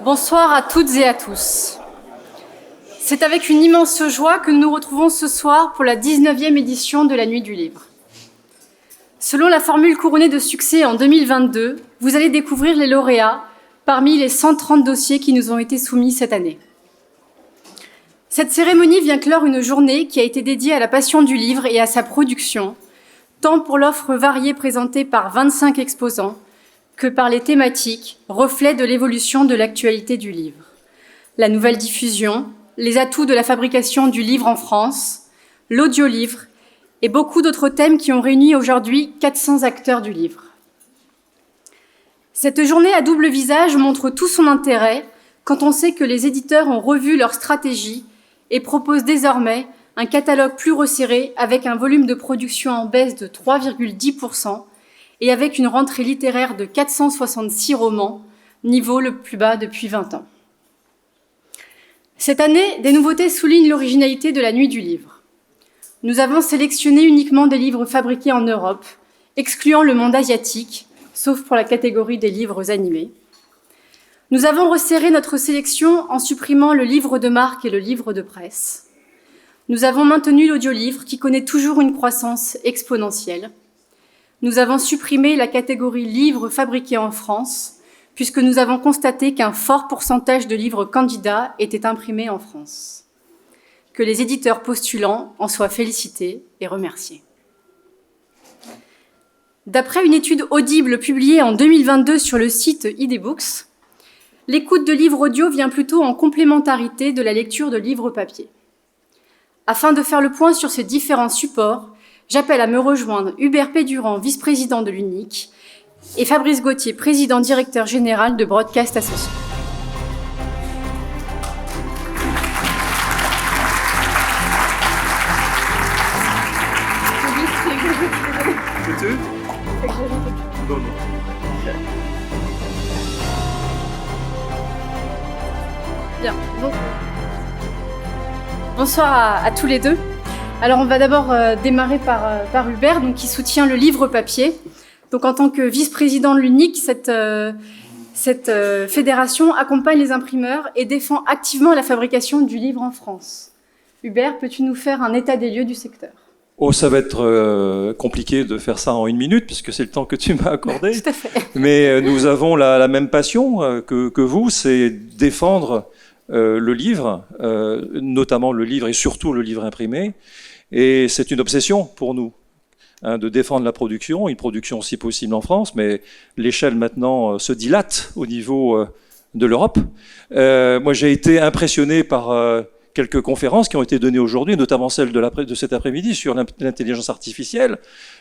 Bonsoir à toutes et à tous. C'est avec une immense joie que nous nous retrouvons ce soir pour la 19e édition de la Nuit du Livre. Selon la formule couronnée de succès en 2022, vous allez découvrir les lauréats parmi les 130 dossiers qui nous ont été soumis cette année. Cette cérémonie vient clore une journée qui a été dédiée à la passion du livre et à sa production, tant pour l'offre variée présentée par 25 exposants que par les thématiques, reflets de l'évolution de l'actualité du livre. La nouvelle diffusion, les atouts de la fabrication du livre en France, l'audiolivre et beaucoup d'autres thèmes qui ont réuni aujourd'hui 400 acteurs du livre. Cette journée à double visage montre tout son intérêt quand on sait que les éditeurs ont revu leur stratégie et proposent désormais un catalogue plus resserré avec un volume de production en baisse de 3,10% et avec une rentrée littéraire de 466 romans, niveau le plus bas depuis 20 ans. Cette année, des nouveautés soulignent l'originalité de la Nuit du Livre. Nous avons sélectionné uniquement des livres fabriqués en Europe, excluant le monde asiatique, sauf pour la catégorie des livres animés. Nous avons resserré notre sélection en supprimant le livre de marque et le livre de presse. Nous avons maintenu l'audiolivre qui connaît toujours une croissance exponentielle. Nous avons supprimé la catégorie livres fabriqués en France, puisque nous avons constaté qu'un fort pourcentage de livres candidats étaient imprimés en France. Que les éditeurs postulants en soient félicités et remerciés. D'après une étude audible publiée en 2022 sur le site ID-Books, l'écoute de livres audio vient plutôt en complémentarité de la lecture de livres papier. Afin de faire le point sur ces différents supports, j'appelle à me rejoindre Hubert Pédurand, vice-président de l'UNIC, et Fabrice Gauthier, président-directeur général de Broadcast Associés. Bien. Bonsoir à tous les deux. Alors on va d'abord démarrer par Hubert, donc, qui soutient le livre papier. Donc, en tant que vice-président de l'UNIC, cette fédération accompagne les imprimeurs et défend activement la fabrication du livre en France. Hubert, peux-tu nous faire un état des lieux du secteur ? Oh, ça va être compliqué de faire ça en 1 minute, puisque c'est le temps que tu m'as accordé. Tout à fait. Mais nous avons la même passion que vous, c'est défendre le livre, notamment le livre et surtout le livre imprimé. Et c'est une obsession pour nous. De défendre la production, une production si possible en France, mais l'échelle maintenant se dilate au niveau de l'Europe. Moi, j'ai été impressionné par quelques conférences qui ont été données aujourd'hui, notamment celle de cet après-midi sur l'intelligence artificielle.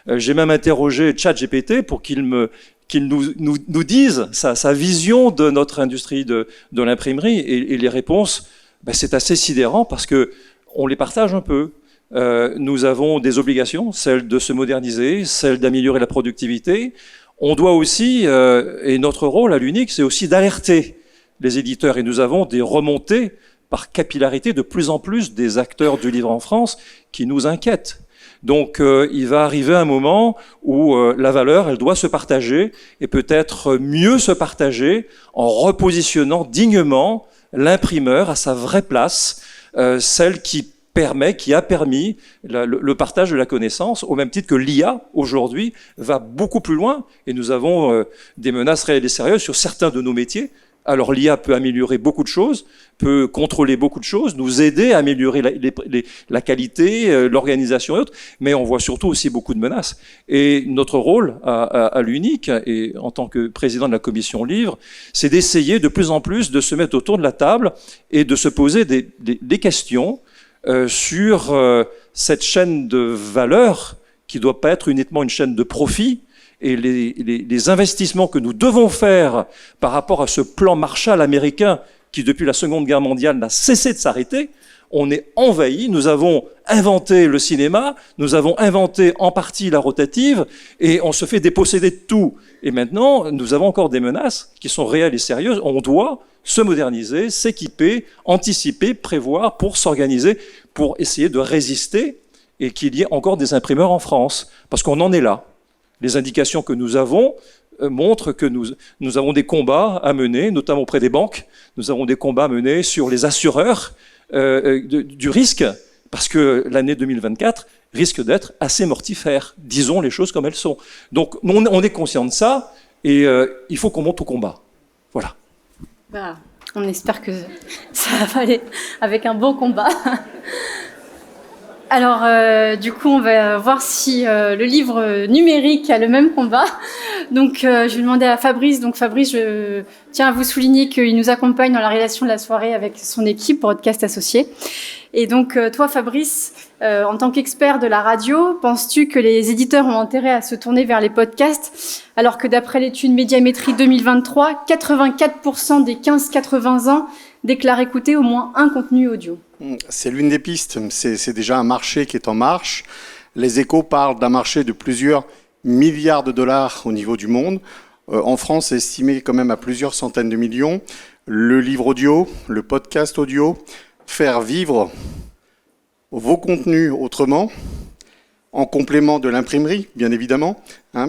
J'ai même interrogé ChatGPT pour qu'il nous dise sa vision de notre industrie de l'imprimerie, et les réponses, c'est assez sidérant parce que on les partage un peu. Nous avons des obligations, celle de se moderniser, celle d'améliorer la productivité. On doit aussi, et notre rôle à l'UNIC, c'est aussi d'alerter les éditeurs. Et nous avons des remontées par capillarité de plus en plus des acteurs du livre en France qui nous inquiètent. Donc il va arriver un moment où la valeur, elle doit se partager, et peut-être mieux se partager en repositionnant dignement l'imprimeur à sa vraie place, celle qui a permis le partage de la connaissance, au même titre que l'IA, aujourd'hui, va beaucoup plus loin. Et nous avons des menaces réelles et sérieuses sur certains de nos métiers. Alors l'IA peut améliorer beaucoup de choses, peut contrôler beaucoup de choses, nous aider à améliorer la qualité, l'organisation et autres, mais on voit surtout aussi beaucoup de menaces. Et notre rôle à l'UNIC, et en tant que président de la commission livre, c'est d'essayer de plus en plus de se mettre autour de la table et de se poser des questions sur cette chaîne de valeur qui ne doit pas être uniquement une chaîne de profit, et les investissements que nous devons faire par rapport à ce plan Marshall américain qui, depuis la Seconde Guerre mondiale, n'a cessé de s'arrêter. On est envahi, nous avons inventé le cinéma, nous avons inventé en partie la rotative, et on se fait déposséder de tout. Et maintenant, nous avons encore des menaces qui sont réelles et sérieuses. On doit se moderniser, s'équiper, anticiper, prévoir pour s'organiser, pour essayer de résister et qu'il y ait encore des imprimeurs en France. Parce qu'on en est là. Les indications que nous avons montre que nous avons des combats à mener, notamment auprès des banques. Nous avons des combats à mener sur les assureurs du risque, parce que l'année 2024 risque d'être assez mortifère. Disons les choses comme elles sont. Donc, on est conscient de ça, et il faut qu'on monte au combat. Voilà. Bah, on espère que ça va aller avec un bon combat. Alors, du coup, on va voir si le livre numérique a le même combat. Donc, je vais demander à Fabrice. Donc, Fabrice, je tiens à vous souligner qu'il nous accompagne dans la réalisation de la soirée avec son équipe Broadcast Associés. Et donc, toi, Fabrice, en tant qu'expert de la radio, penses-tu que les éditeurs ont intérêt à se tourner vers les podcasts, alors que d'après l'étude Médiamétrie 2023, 84% des 15-80 ans déclarent écouter au moins un contenu audio? C'est l'une des pistes. C'est déjà un marché qui est en marche. Les Échos parlent d'un marché de plusieurs milliards de dollars au niveau du monde. En France, c'est estimé quand même à plusieurs centaines de millions. Le livre audio, le podcast audio, faire vivre vos contenus autrement, en complément de l'imprimerie, bien évidemment,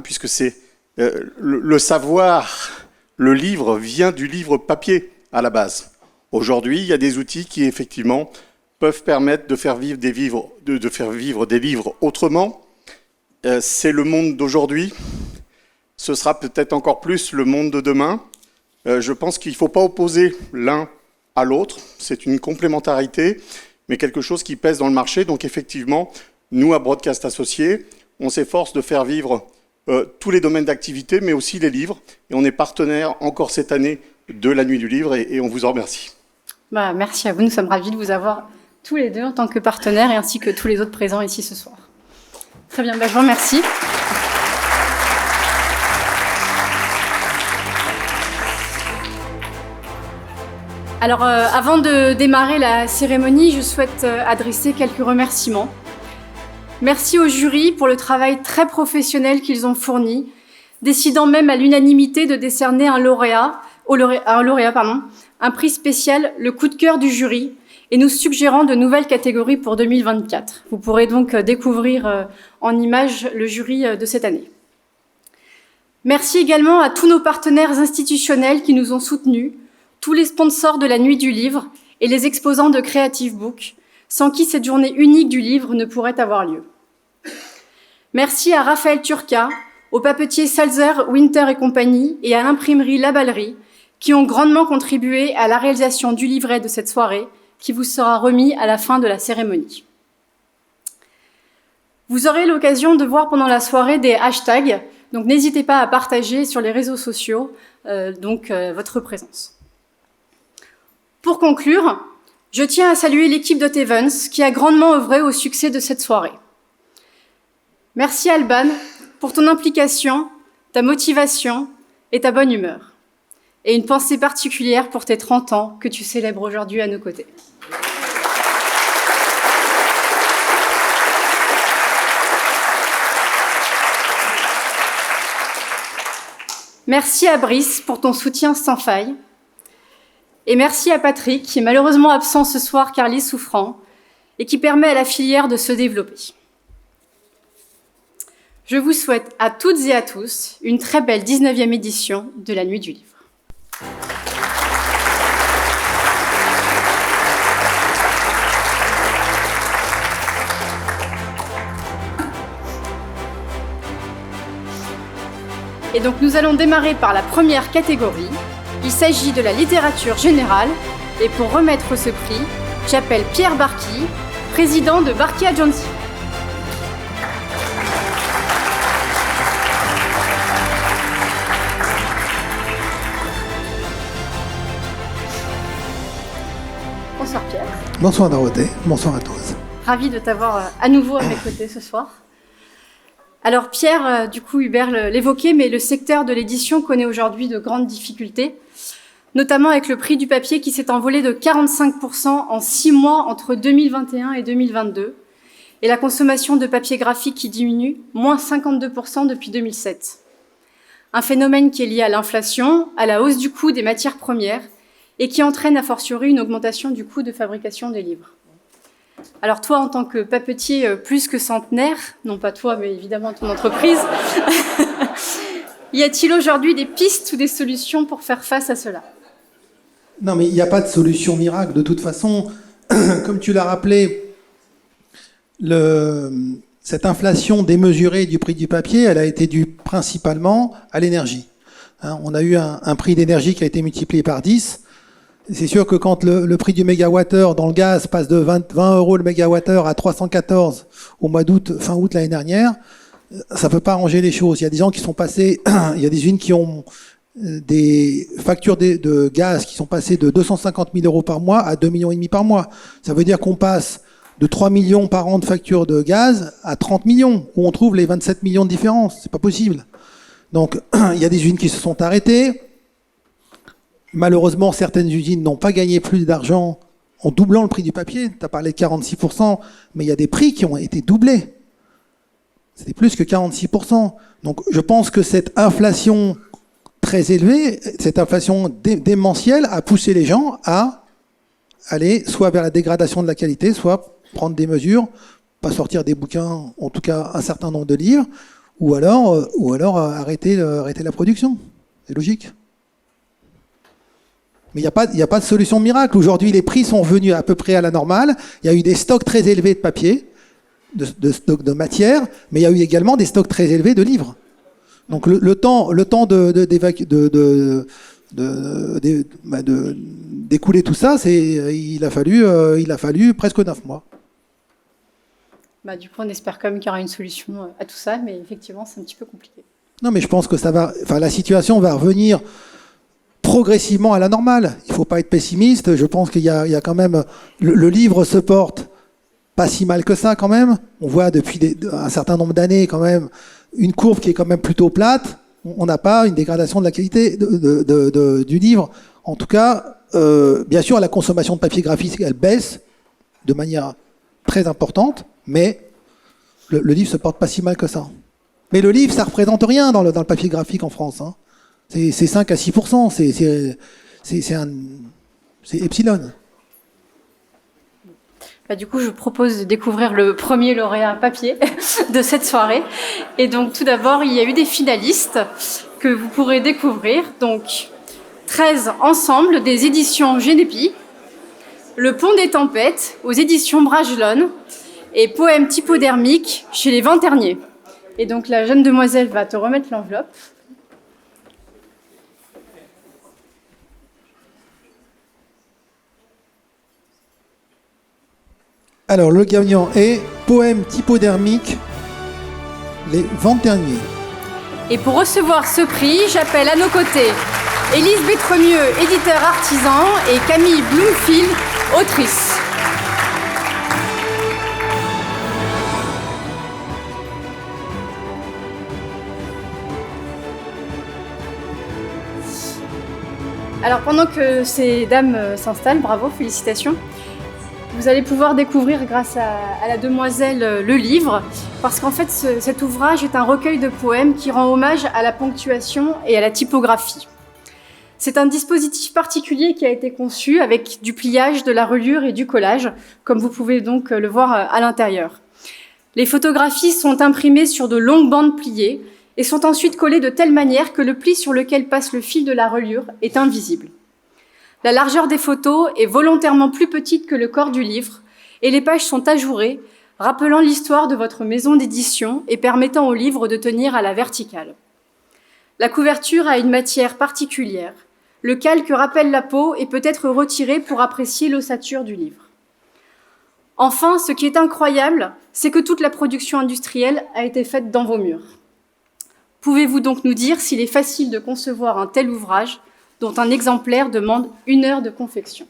puisque c'est le savoir, le livre vient du livre papier à la base. Aujourd'hui, il y a des outils qui, effectivement, peuvent permettre de faire vivre des livres autrement. C'est le monde d'aujourd'hui. Ce sera peut-être encore plus le monde de demain. Je pense qu'il ne faut pas opposer l'un à l'autre. C'est une complémentarité, mais quelque chose qui pèse dans le marché. Donc, effectivement, nous, à Broadcast Associés, on s'efforce de faire vivre tous les domaines d'activité, mais aussi les livres. Et on est partenaire encore cette année de la Nuit du Livre et on vous en remercie. Bah, merci à vous, nous sommes ravis de vous avoir tous les deux en tant que partenaires et ainsi que tous les autres présents ici ce soir. Très bien, bah, je vous remercie. Alors, avant de démarrer la cérémonie, je souhaite adresser quelques remerciements. Merci au jury pour le travail très professionnel qu'ils ont fourni, décidant même à l'unanimité de décerner un prix spécial, le coup de cœur du jury, et nous suggérant de nouvelles catégories pour 2024. Vous pourrez donc découvrir en images le jury de cette année. Merci également à tous nos partenaires institutionnels qui nous ont soutenus, tous les sponsors de la Nuit du Livre et les exposants de Creative Book, sans qui cette journée unique du livre ne pourrait avoir lieu. Merci à Raphaël Turca, au papetier Salzer, Winter et compagnie et à l'imprimerie La Ballerie, qui ont grandement contribué à la réalisation du livret de cette soirée, qui vous sera remis à la fin de la cérémonie. Vous aurez l'occasion de voir pendant la soirée des hashtags, donc n'hésitez pas à partager sur les réseaux sociaux votre présence. Pour conclure, je tiens à saluer l'équipe de Evans qui a grandement œuvré au succès de cette soirée. Merci Alban pour ton implication, ta motivation et ta bonne humeur. Et une pensée particulière pour tes 30 ans que tu célèbres aujourd'hui à nos côtés. Merci à Brice pour ton soutien sans faille. Et merci à Patrick, qui est malheureusement absent ce soir car il est souffrant, et qui permet à la filière de se développer. Je vous souhaite à toutes et à tous une très belle 19e édition de la Nuit du Livre. Et donc nous allons démarrer par la première catégorie. Il s'agit de la littérature générale. Et pour remettre ce prix, j'appelle Pierre Barki, président de Barki Agency. Bonsoir Pierre. Bonsoir Dorothée, bonsoir à tous. Ravi de t'avoir à nouveau à mes côtés ce soir. Alors Pierre, du coup Hubert l'évoquait, mais le secteur de l'édition connaît aujourd'hui de grandes difficultés, notamment avec le prix du papier qui s'est envolé de 45% en 6 mois entre 2021 et 2022, et la consommation de papier graphique qui diminue, moins 52% depuis 2007. Un phénomène qui est lié à l'inflation, à la hausse du coût des matières premières, et qui entraîne a fortiori une augmentation du coût de fabrication des livres. Alors toi, en tant que papetier plus que centenaire, non pas toi, mais évidemment ton entreprise, Y a-t-il aujourd'hui des pistes ou des solutions pour faire face à cela? Non, mais il n'y a pas de solution miracle. De toute façon, comme tu l'as rappelé, cette inflation démesurée du prix du papier, elle a été due principalement à l'énergie. Hein, on a eu un prix d'énergie qui a été multiplié par 10. C'est sûr que quand le prix du mégawattheure dans le gaz passe de 20 euros le mégawattheure à 314 au mois d'août, fin août l'année dernière, ça peut pas arranger les choses. Il y a des gens qui sont passés, il y a des unes qui ont des factures de gaz qui sont passées de 250 000 euros par mois à 2,5 millions par mois. Ça veut dire qu'on passe de 3 millions par an de factures de gaz à 30 millions, où on trouve les 27 millions de différence. C'est pas possible. Donc, il y a des usines qui se sont arrêtées. Malheureusement, certaines usines n'ont pas gagné plus d'argent en doublant le prix du papier. Tu as parlé de 46%, mais il y a des prix qui ont été doublés. C'était plus que 46%. Donc, je pense que cette inflation très élevée, cette inflation démentielle a poussé les gens à aller soit vers la dégradation de la qualité, soit prendre des mesures, pas sortir des bouquins, en tout cas un certain nombre de livres, ou alors arrêter la production. C'est logique. Mais il n'y a pas de solution miracle. Aujourd'hui, les prix sont revenus à peu près à la normale. Il y a eu des stocks très élevés de papier, de stocks de matière, mais il y a eu également des stocks très élevés de livres. Donc le temps d'écouler tout ça, il a fallu presque 9 mois. Bah, du coup, on espère quand même qu'il y aura une solution à tout ça, mais effectivement, c'est un petit peu compliqué. Non, mais je pense que la situation va revenir progressivement à la normale. Il ne faut pas être pessimiste. Je pense qu'il y a quand même... Le livre se porte pas si mal que ça quand même. On voit depuis un certain nombre d'années quand même une courbe qui est quand même plutôt plate. On n'a pas une dégradation de la qualité du livre. En tout cas, bien sûr, la consommation de papier graphique, elle baisse de manière très importante, mais le livre se porte pas si mal que ça. Mais le livre, ça représente rien dans le papier graphique en France. Hein. C'est 5 à 6%, c'est epsilon. Bah, du coup, je propose de découvrir le premier lauréat papier de cette soirée. Et donc, tout d'abord, il y a eu des finalistes que vous pourrez découvrir. Donc, 13 ensembles des éditions Genepi, Le Pont des Tempêtes aux éditions Bragelonne et Poèmes typodermiques chez les Venterniers. Et donc, la jeune demoiselle va te remettre l'enveloppe. Alors, le gagnant est Poèmes typodermiques, les Venterniers. Et pour recevoir ce prix, j'appelle à nos côtés Élise Bétremieux, éditeur artisan, et Camille Bloomfield, autrice. Alors, pendant que ces dames s'installent, bravo, félicitations. Vous allez pouvoir découvrir grâce à la demoiselle le livre, parce qu'en fait cet ouvrage est un recueil de poèmes qui rend hommage à la ponctuation et à la typographie. C'est un dispositif particulier qui a été conçu avec du pliage, de la reliure et du collage, comme vous pouvez donc le voir à l'intérieur. Les photographies sont imprimées sur de longues bandes pliées et sont ensuite collées de telle manière que le pli sur lequel passe le fil de la reliure est invisible. La largeur des photos est volontairement plus petite que le corps du livre et les pages sont ajourées, rappelant l'histoire de votre maison d'édition et permettant au livre de tenir à la verticale. La couverture a une matière particulière. Le calque rappelle la peau et peut être retiré pour apprécier l'ossature du livre. Enfin, ce qui est incroyable, c'est que toute la production industrielle a été faite dans vos murs. Pouvez-vous donc nous dire s'il est facile de concevoir un tel ouvrage dont un exemplaire demande 1 heure de confection?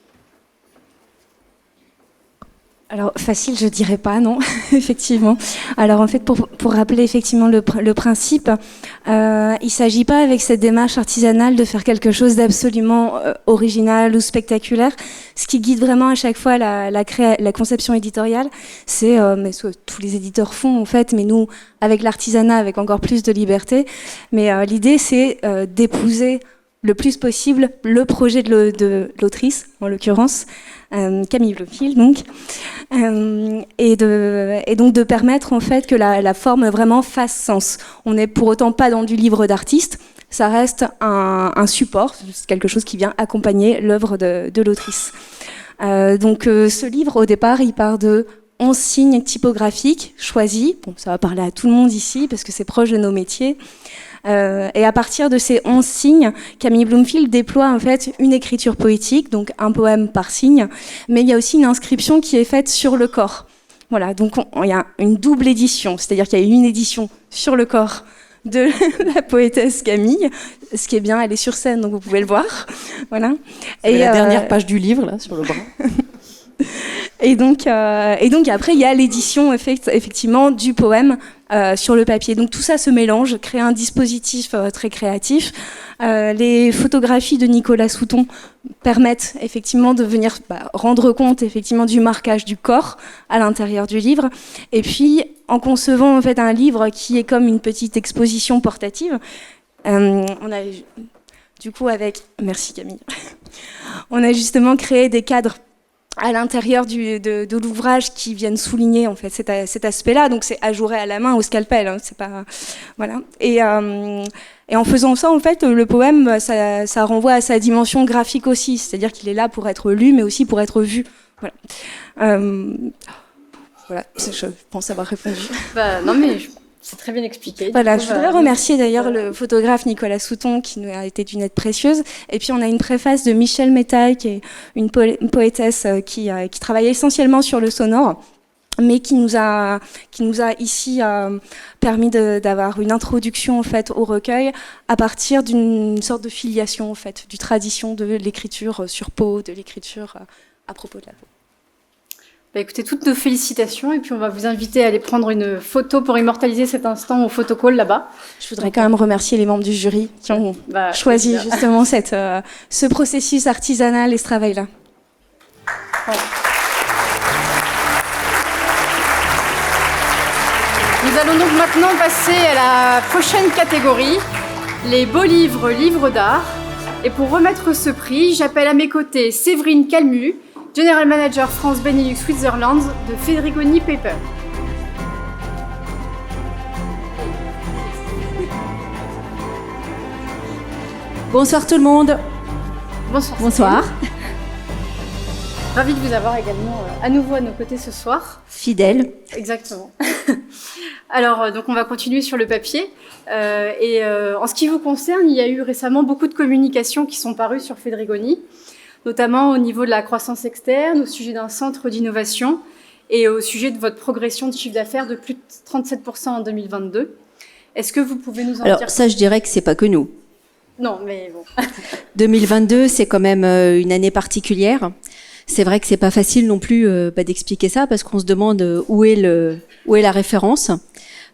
Alors, facile, je dirais pas, non, effectivement. Alors, en fait, pour rappeler effectivement le principe, il ne s'agit pas avec cette démarche artisanale de faire quelque chose d'absolument original ou spectaculaire. Ce qui guide vraiment à chaque fois la conception éditoriale, c'est mais ce que tous les éditeurs font, en fait, mais nous, avec l'artisanat, avec encore plus de liberté. Mais l'idée, c'est d'épouser le plus possible le projet de l'autrice, en l'occurrence, Camille Bloomfield, donc, et donc de permettre en fait que la forme vraiment fasse sens. On n'est pour autant pas dans du livre d'artiste, ça reste un support, c'est quelque chose qui vient accompagner l'œuvre de l'autrice. Donc ce livre, au départ, il part de 11 signes typographiques choisis. Bon, ça va parler à tout le monde ici parce que c'est proche de nos métiers. Et à partir de ces 11 signes, Camille Bloomfield déploie en fait une écriture poétique, donc un poème par signe, mais il y a aussi une inscription qui est faite sur le corps. Voilà, donc il y a une double édition, c'est-à-dire qu'il y a une édition sur le corps de la poétesse Camille. Ce qui est bien, elle est sur scène, donc vous pouvez le voir. Voilà. Et la dernière page du livre, là, sur le bras. Et donc après, il y a l'édition effectivement du poème sur le papier. Donc tout ça se mélange, crée un dispositif très créatif. Les photographies de Nicolas Souton permettent effectivement de venir rendre compte effectivement du marquage du corps à l'intérieur du livre. Et puis, en concevant en fait un livre qui est comme une petite exposition portative, on a du coup merci Camille, on a justement créé des cadres à l'intérieur de l'ouvrage qui viennent souligner en fait cet aspect-là. Donc c'est ajouré à la main au scalpel, hein, c'est pas voilà. Et en faisant ça en fait, le poème ça renvoie à sa dimension graphique aussi, c'est-à-dire qu'il est là pour être lu, mais aussi pour être vu. Voilà. Voilà, je pense avoir répondu. Non mais c'est très bien expliqué. Voilà, je voudrais remercier d'ailleurs le photographe Nicolas Souton qui nous a été d'une aide précieuse. Et puis on a une préface de Michel Métaille, qui est une poétesse qui travaille essentiellement sur le sonore, mais qui nous a ici permis d'avoir une introduction en fait au recueil à partir d'une sorte de filiation en fait, du tradition de l'écriture sur peau, de l'écriture à propos de la peau. Écoutez, toutes nos félicitations et puis on va vous inviter à aller prendre une photo pour immortaliser cet instant au photocall là-bas. Je voudrais quand même remercier les membres du jury qui ont choisi justement ce processus artisanal et ce travail-là. Ouais. Nous allons donc maintenant passer à la prochaine catégorie, les beaux livres, livres d'art. Et pour remettre ce prix, j'appelle à mes côtés Séverine Calmu, General Manager France Benelux Switzerland de Fedrigoni Paper. Bonsoir tout le monde. Bonsoir. Bonsoir. Ravie de vous avoir également à nouveau à nos côtés ce soir. Fidèle. Exactement. Alors, donc on va continuer sur le papier. En ce qui vous concerne, il y a eu récemment beaucoup de communications qui sont parues sur Fedrigoni, notamment au niveau de la croissance externe, au sujet d'un centre d'innovation et au sujet de votre progression de chiffre d'affaires de plus de 37% en 2022. Est-ce que vous pouvez nous en dire... Alors ça, je dirais que c'est pas que nous. Non, mais bon. 2022, c'est quand même une année particulière. C'est vrai que c'est pas facile non plus d'expliquer ça parce qu'on se demande où est la référence.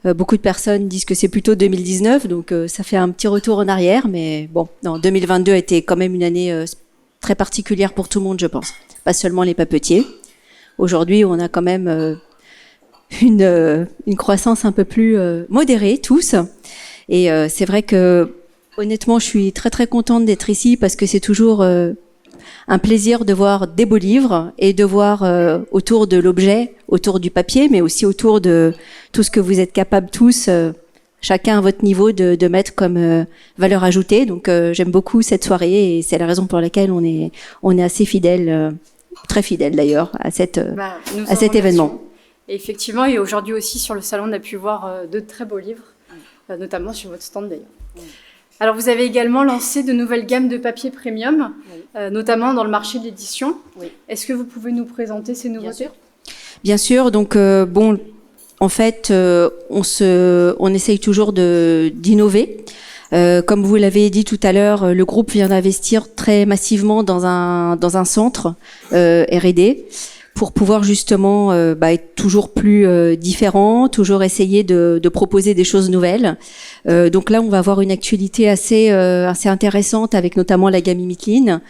Beaucoup de personnes disent que c'est plutôt 2019, donc ça fait un petit retour en arrière. Mais bon, non, 2022 a été quand même une année très particulière pour tout le monde, je pense. Pas seulement les papetiers. Aujourd'hui, on a quand même une croissance un peu plus modérée, tous. Et c'est vrai que, honnêtement, je suis très très contente d'être ici parce que c'est toujours un plaisir de voir des beaux livres et de voir autour de l'objet, autour du papier, mais aussi autour de tout ce que vous êtes capables tous, chacun à votre niveau, de mettre comme valeur ajoutée. Donc j'aime beaucoup cette soirée et c'est la raison pour laquelle on est assez fidèles, très fidèles d'ailleurs, à cet événement. Et effectivement, et aujourd'hui aussi sur le salon, on a pu voir de très beaux livres, notamment sur votre stand d'ailleurs. Oui. Alors vous avez également lancé de nouvelles gammes de papier premium, notamment dans le marché de l'édition. Oui. Est-ce que vous pouvez nous présenter ces nouveautés ? Bien sûr. Donc en fait, on essaye toujours d'innover. Comme vous l'avez dit tout à l'heure, le groupe vient d'investir très massivement dans un centre R&D pour pouvoir justement être toujours plus différent, toujours essayer de proposer des choses nouvelles. Donc là, on va avoir une actualité assez intéressante avec notamment la gamme Mitlin,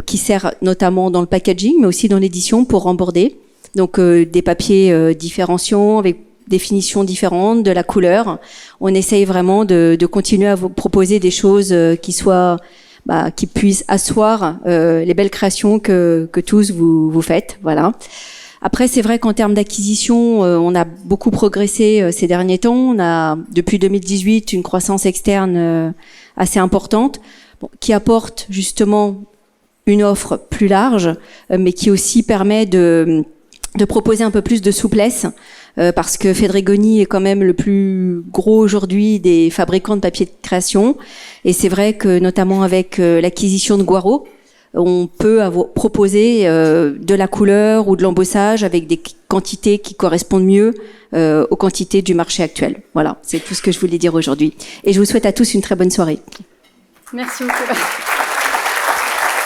qui sert notamment dans le packaging, mais aussi dans l'édition pour remborder. Donc des papiers différenciants avec des finitions différentes, de la couleur. On essaye vraiment de continuer à vous proposer des choses qui puissent asseoir les belles créations que tous vous faites. Voilà. Après, c'est vrai qu'en termes d'acquisition, on a beaucoup progressé ces derniers temps. On a, depuis 2018, une croissance externe assez importante, qui apporte justement une offre plus large, mais qui aussi permet de proposer un peu plus de souplesse, parce que Fedregoni est quand même le plus gros aujourd'hui des fabricants de papier de création, et c'est vrai que notamment avec l'acquisition de Guaro, on peut proposer de la couleur ou de l'embossage avec des quantités qui correspondent mieux aux quantités du marché actuel. Voilà, c'est tout ce que je voulais dire aujourd'hui. Et je vous souhaite à tous une très bonne soirée. Merci beaucoup.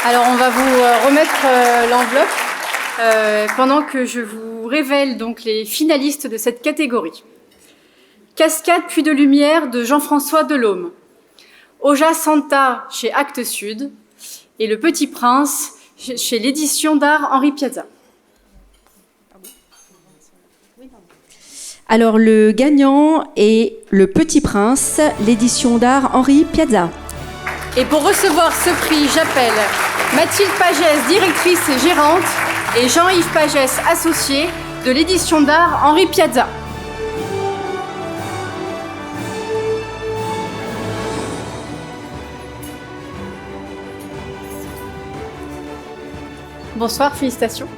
Alors, on va vous remettre l'enveloppe pendant que je vous révèle donc les finalistes de cette catégorie. Cascade puis de lumière de Jean-François Delhomme. Oja Santa chez Actes Sud. Et Le Petit Prince chez l'édition d'art Henri Piazza. Alors, le gagnant est Le Petit Prince, l'édition d'art Henri Piazza. Et pour recevoir ce prix, j'appelle Mathilde Pagès, directrice et gérante, et Jean-Yves Pagès, associé de l'édition d'art Henri Piazza. Bonsoir, félicitations.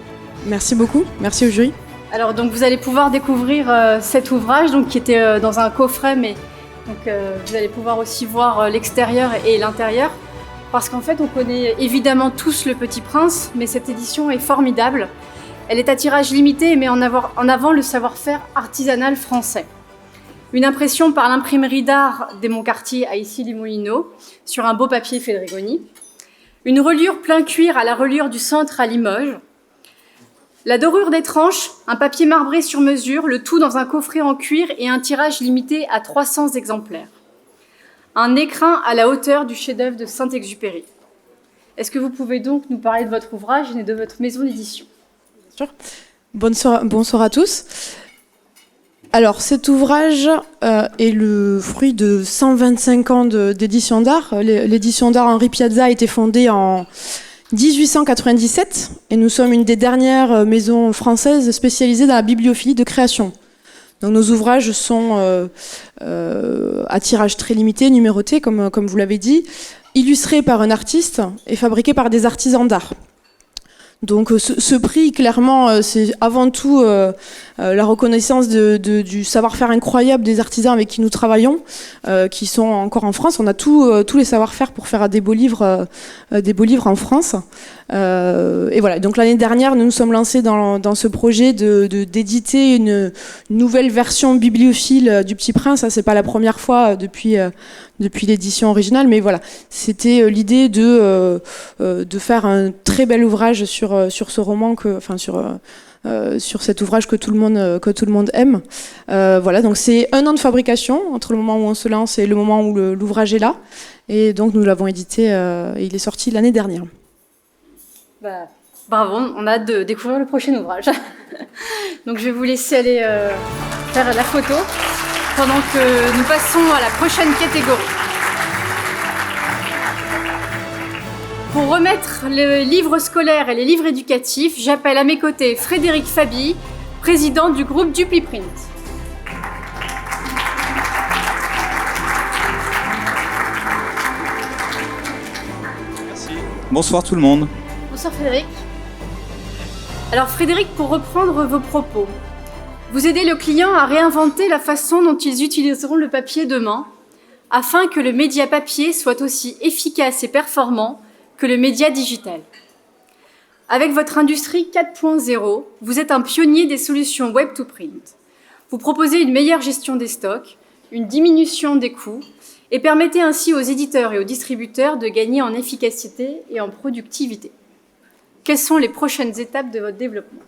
Merci beaucoup, merci au jury. Alors donc vous allez pouvoir découvrir cet ouvrage donc, qui était dans un coffret, mais donc, vous allez pouvoir aussi voir l'extérieur et l'intérieur, parce qu'en fait on connaît évidemment tous Le Petit Prince, mais cette édition est formidable. Elle est à tirage limité et met en avant le savoir-faire artisanal français. Une impression par l'imprimerie d'art des Montcartier à Issy-les-Moulineaux sur un beau papier Fedregoni. Une reliure plein cuir à la reliure du centre à Limoges. La dorure des tranches, un papier marbré sur mesure, le tout dans un coffret en cuir et un tirage limité à 300 exemplaires. Un écrin à la hauteur du chef-d'œuvre de Saint-Exupéry. Est-ce que vous pouvez donc nous parler de votre ouvrage et de votre maison d'édition ? Bien sûr. Bonsoir à tous. Alors, cet ouvrage est le fruit de 125 ans d'édition d'art. L'édition d'art Henri Piazza a été fondée en 1897 et nous sommes une des dernières maisons françaises spécialisées dans la bibliophilie de création. Donc, nos ouvrages sont à tirage très limité, numérotés, comme vous l'avez dit, illustrés par un artiste et fabriqués par des artisans d'art. Donc ce prix, clairement, c'est avant tout la reconnaissance du savoir-faire incroyable des artisans avec qui nous travaillons, qui sont encore en France. On a tous les savoir-faire pour faire des beaux livres en France. Et voilà. Donc l'année dernière, nous nous sommes lancés dans ce projet d'éditer une nouvelle version bibliophile du Petit Prince. Ça, c'est pas la première fois depuis l'édition originale, mais voilà, c'était l'idée de faire un très bel ouvrage sur ce roman sur cet ouvrage que tout le monde aime. Voilà, donc c'est 1 an de fabrication entre le moment où on se lance et le moment où l'ouvrage est là, et donc nous l'avons édité et il est sorti l'année dernière. Bah, bravo, on a hâte de découvrir le prochain ouvrage. Donc je vais vous laisser aller faire la photo pendant que nous passons à la prochaine catégorie. Pour remettre les livres scolaires et les livres éducatifs, j'appelle à mes côtés Frédéric Fabi, président du groupe DupliPrint. Merci. Bonsoir tout le monde. Bonsoir Frédéric. Alors Frédéric, pour reprendre vos propos, vous aidez le client à réinventer la façon dont ils utiliseront le papier demain, afin que le média papier soit aussi efficace et performant que le média digital. Avec votre industrie 4.0, vous êtes un pionnier des solutions web to print. Vous proposez une meilleure gestion des stocks, une diminution des coûts et permettez ainsi aux éditeurs et aux distributeurs de gagner en efficacité et en productivité. Quelles sont les prochaines étapes de votre développement ?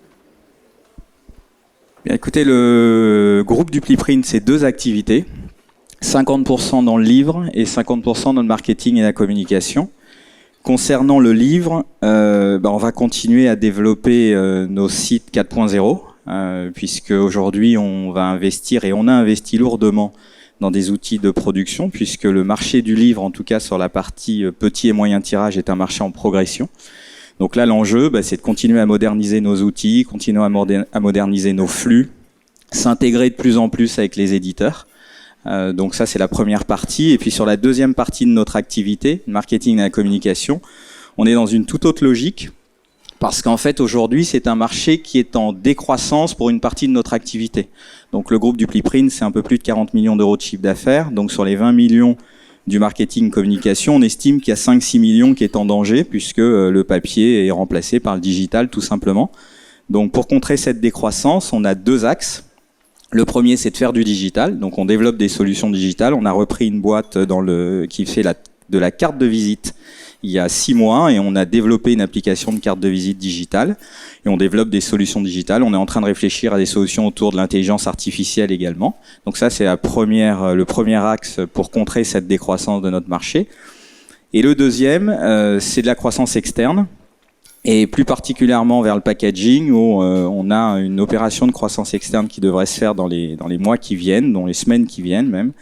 Bien, écoutez, le groupe DupliPrint, c'est 2 activités, 50% dans le livre et 50% dans le marketing et la communication. Concernant le livre, on va continuer à développer nos sites 4.0, puisque aujourd'hui on va investir et on a investi lourdement dans des outils de production, puisque le marché du livre, en tout cas sur la partie petit et moyen tirage, est un marché en progression. Donc là, l'enjeu, c'est de continuer à moderniser nos outils, continuer à moderniser nos flux, s'intégrer de plus en plus avec les éditeurs, Donc ça, c'est la première partie. Et puis sur la deuxième partie de notre activité, marketing et la communication, on est dans une toute autre logique. Parce qu'en fait, aujourd'hui, c'est un marché qui est en décroissance pour une partie de notre activité. Donc le groupe Dupliprint, c'est un peu plus de 40 millions d'euros de chiffre d'affaires. Donc sur les 20 millions du marketing communication, on estime qu'il y a 5-6 millions qui est en danger, puisque le papier est remplacé par le digital, tout simplement. Donc pour contrer cette décroissance, on a 2 axes. Le premier, c'est de faire du digital. Donc on développe des solutions digitales. On a repris une boîte qui fait de la carte de visite il y a 6 mois et on a développé une application de carte de visite digitale et on développe des solutions digitales. On est en train de réfléchir à des solutions autour de l'intelligence artificielle également. Donc ça, c'est le premier axe pour contrer cette décroissance de notre marché. Et le deuxième, c'est de la croissance externe et plus particulièrement vers le packaging où on a une opération de croissance externe qui devrait se faire dans les mois qui viennent, dans les semaines qui viennent même.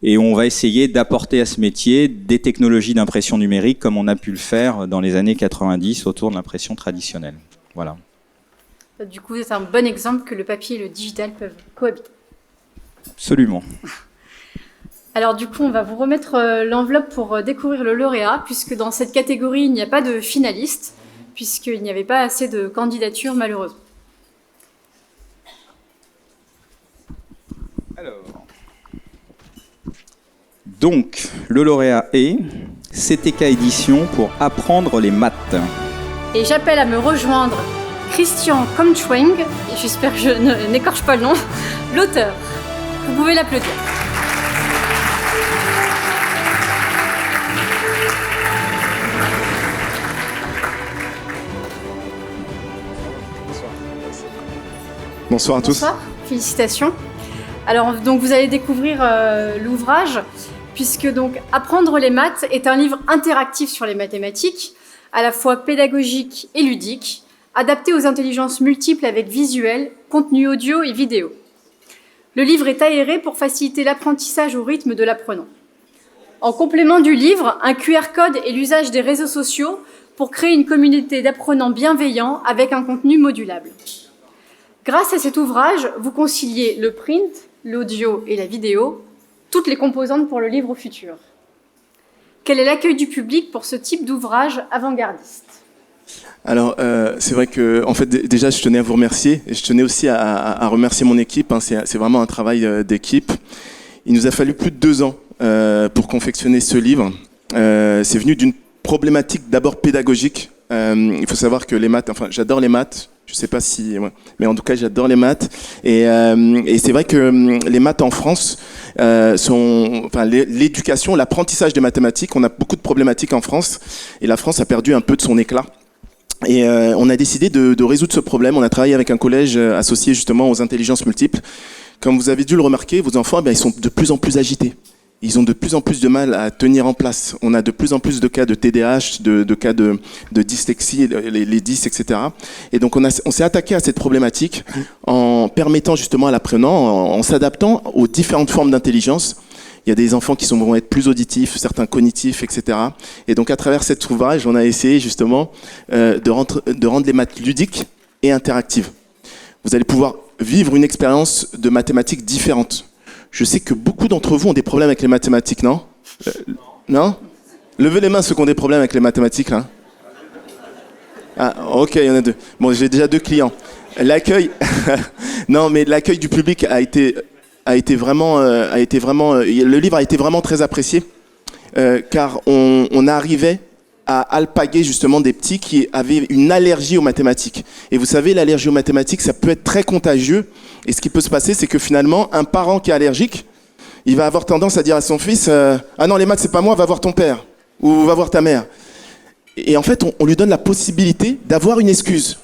Et on va essayer d'apporter à ce métier des technologies d'impression numérique comme on a pu le faire dans les années 90 autour de l'impression traditionnelle. Voilà. Du coup, c'est un bon exemple que le papier et le digital peuvent cohabiter. Absolument. Alors du coup, on va vous remettre l'enveloppe pour découvrir le lauréat, puisque dans cette catégorie, il n'y a pas de finaliste, puisqu'il n'y avait pas assez de candidatures malheureusement. Alors... Donc, le lauréat est CTK Édition pour apprendre les maths. Et j'appelle à me rejoindre Christian Comchweng, et j'espère que je n'écorche pas le nom, l'auteur. Vous pouvez l'applaudir. Bonsoir à tous. Bonsoir, félicitations. Alors, donc, vous allez découvrir l'ouvrage, puisque donc Apprendre les maths est un livre interactif sur les mathématiques, à la fois pédagogique et ludique, adapté aux intelligences multiples avec visuel, contenu audio et vidéo. Le livre est aéré pour faciliter l'apprentissage au rythme de l'apprenant. En complément du livre, un QR code et l'usage des réseaux sociaux pour créer une communauté d'apprenants bienveillants avec un contenu modulable. Grâce à cet ouvrage, vous conciliez le print, l'audio et la vidéo, toutes les composantes pour le livre au futur. Quel est l'accueil du public pour ce type d'ouvrage avant-gardiste ? Alors, c'est vrai que, en fait, déjà, je tenais à vous remercier et je tenais aussi à remercier mon équipe. Hein, c'est vraiment un travail d'équipe. Il nous a fallu plus de 2 ans pour confectionner ce livre. C'est venu d'une problématique d'abord pédagogique. Il faut savoir que les maths, enfin, j'adore les maths. Je sais pas si, ouais, mais en tout cas, j'adore les maths. Et c'est vrai que les maths en France l'éducation, l'apprentissage des mathématiques, on a beaucoup de problématiques en France. Et la France a perdu un peu de son éclat. Et on a décidé de résoudre ce problème. On a travaillé avec un collège associé justement aux intelligences multiples. Comme vous avez dû le remarquer, vos enfants, ils sont de plus en plus agités. Ils ont de plus en plus de mal à tenir en place. On a de plus en plus de cas de TDAH, de cas de dyslexie, les dys, etc. Et donc on s'est attaqué à cette problématique en permettant justement à l'apprenant, en s'adaptant aux différentes formes d'intelligence. Il y a des enfants qui vont être plus auditifs, certains cognitifs, etc. Et donc à travers cet ouvrage, on a essayé justement de rendre les maths ludiques et interactives. Vous allez pouvoir vivre une expérience de mathématiques différente. Je sais que beaucoup d'entre vous ont des problèmes avec les mathématiques, non ? Non ? Levez les mains ceux qui ont des problèmes avec les mathématiques, là. Ah, ok, il y en a 2. Bon, j'ai déjà 2 clients. L'accueil, non, mais l'accueil du public a été vraiment, le livre a été vraiment très apprécié, car on arrivait à alpaguer justement des petits qui avaient une allergie aux mathématiques. Et vous savez, l'allergie aux mathématiques, ça peut être très contagieux. Et ce qui peut se passer, c'est que finalement, un parent qui est allergique, il va avoir tendance à dire à son fils ah non, les maths, c'est pas moi, va voir ton père ou va voir ta mère. Et en fait, on lui donne la possibilité d'avoir une excuse.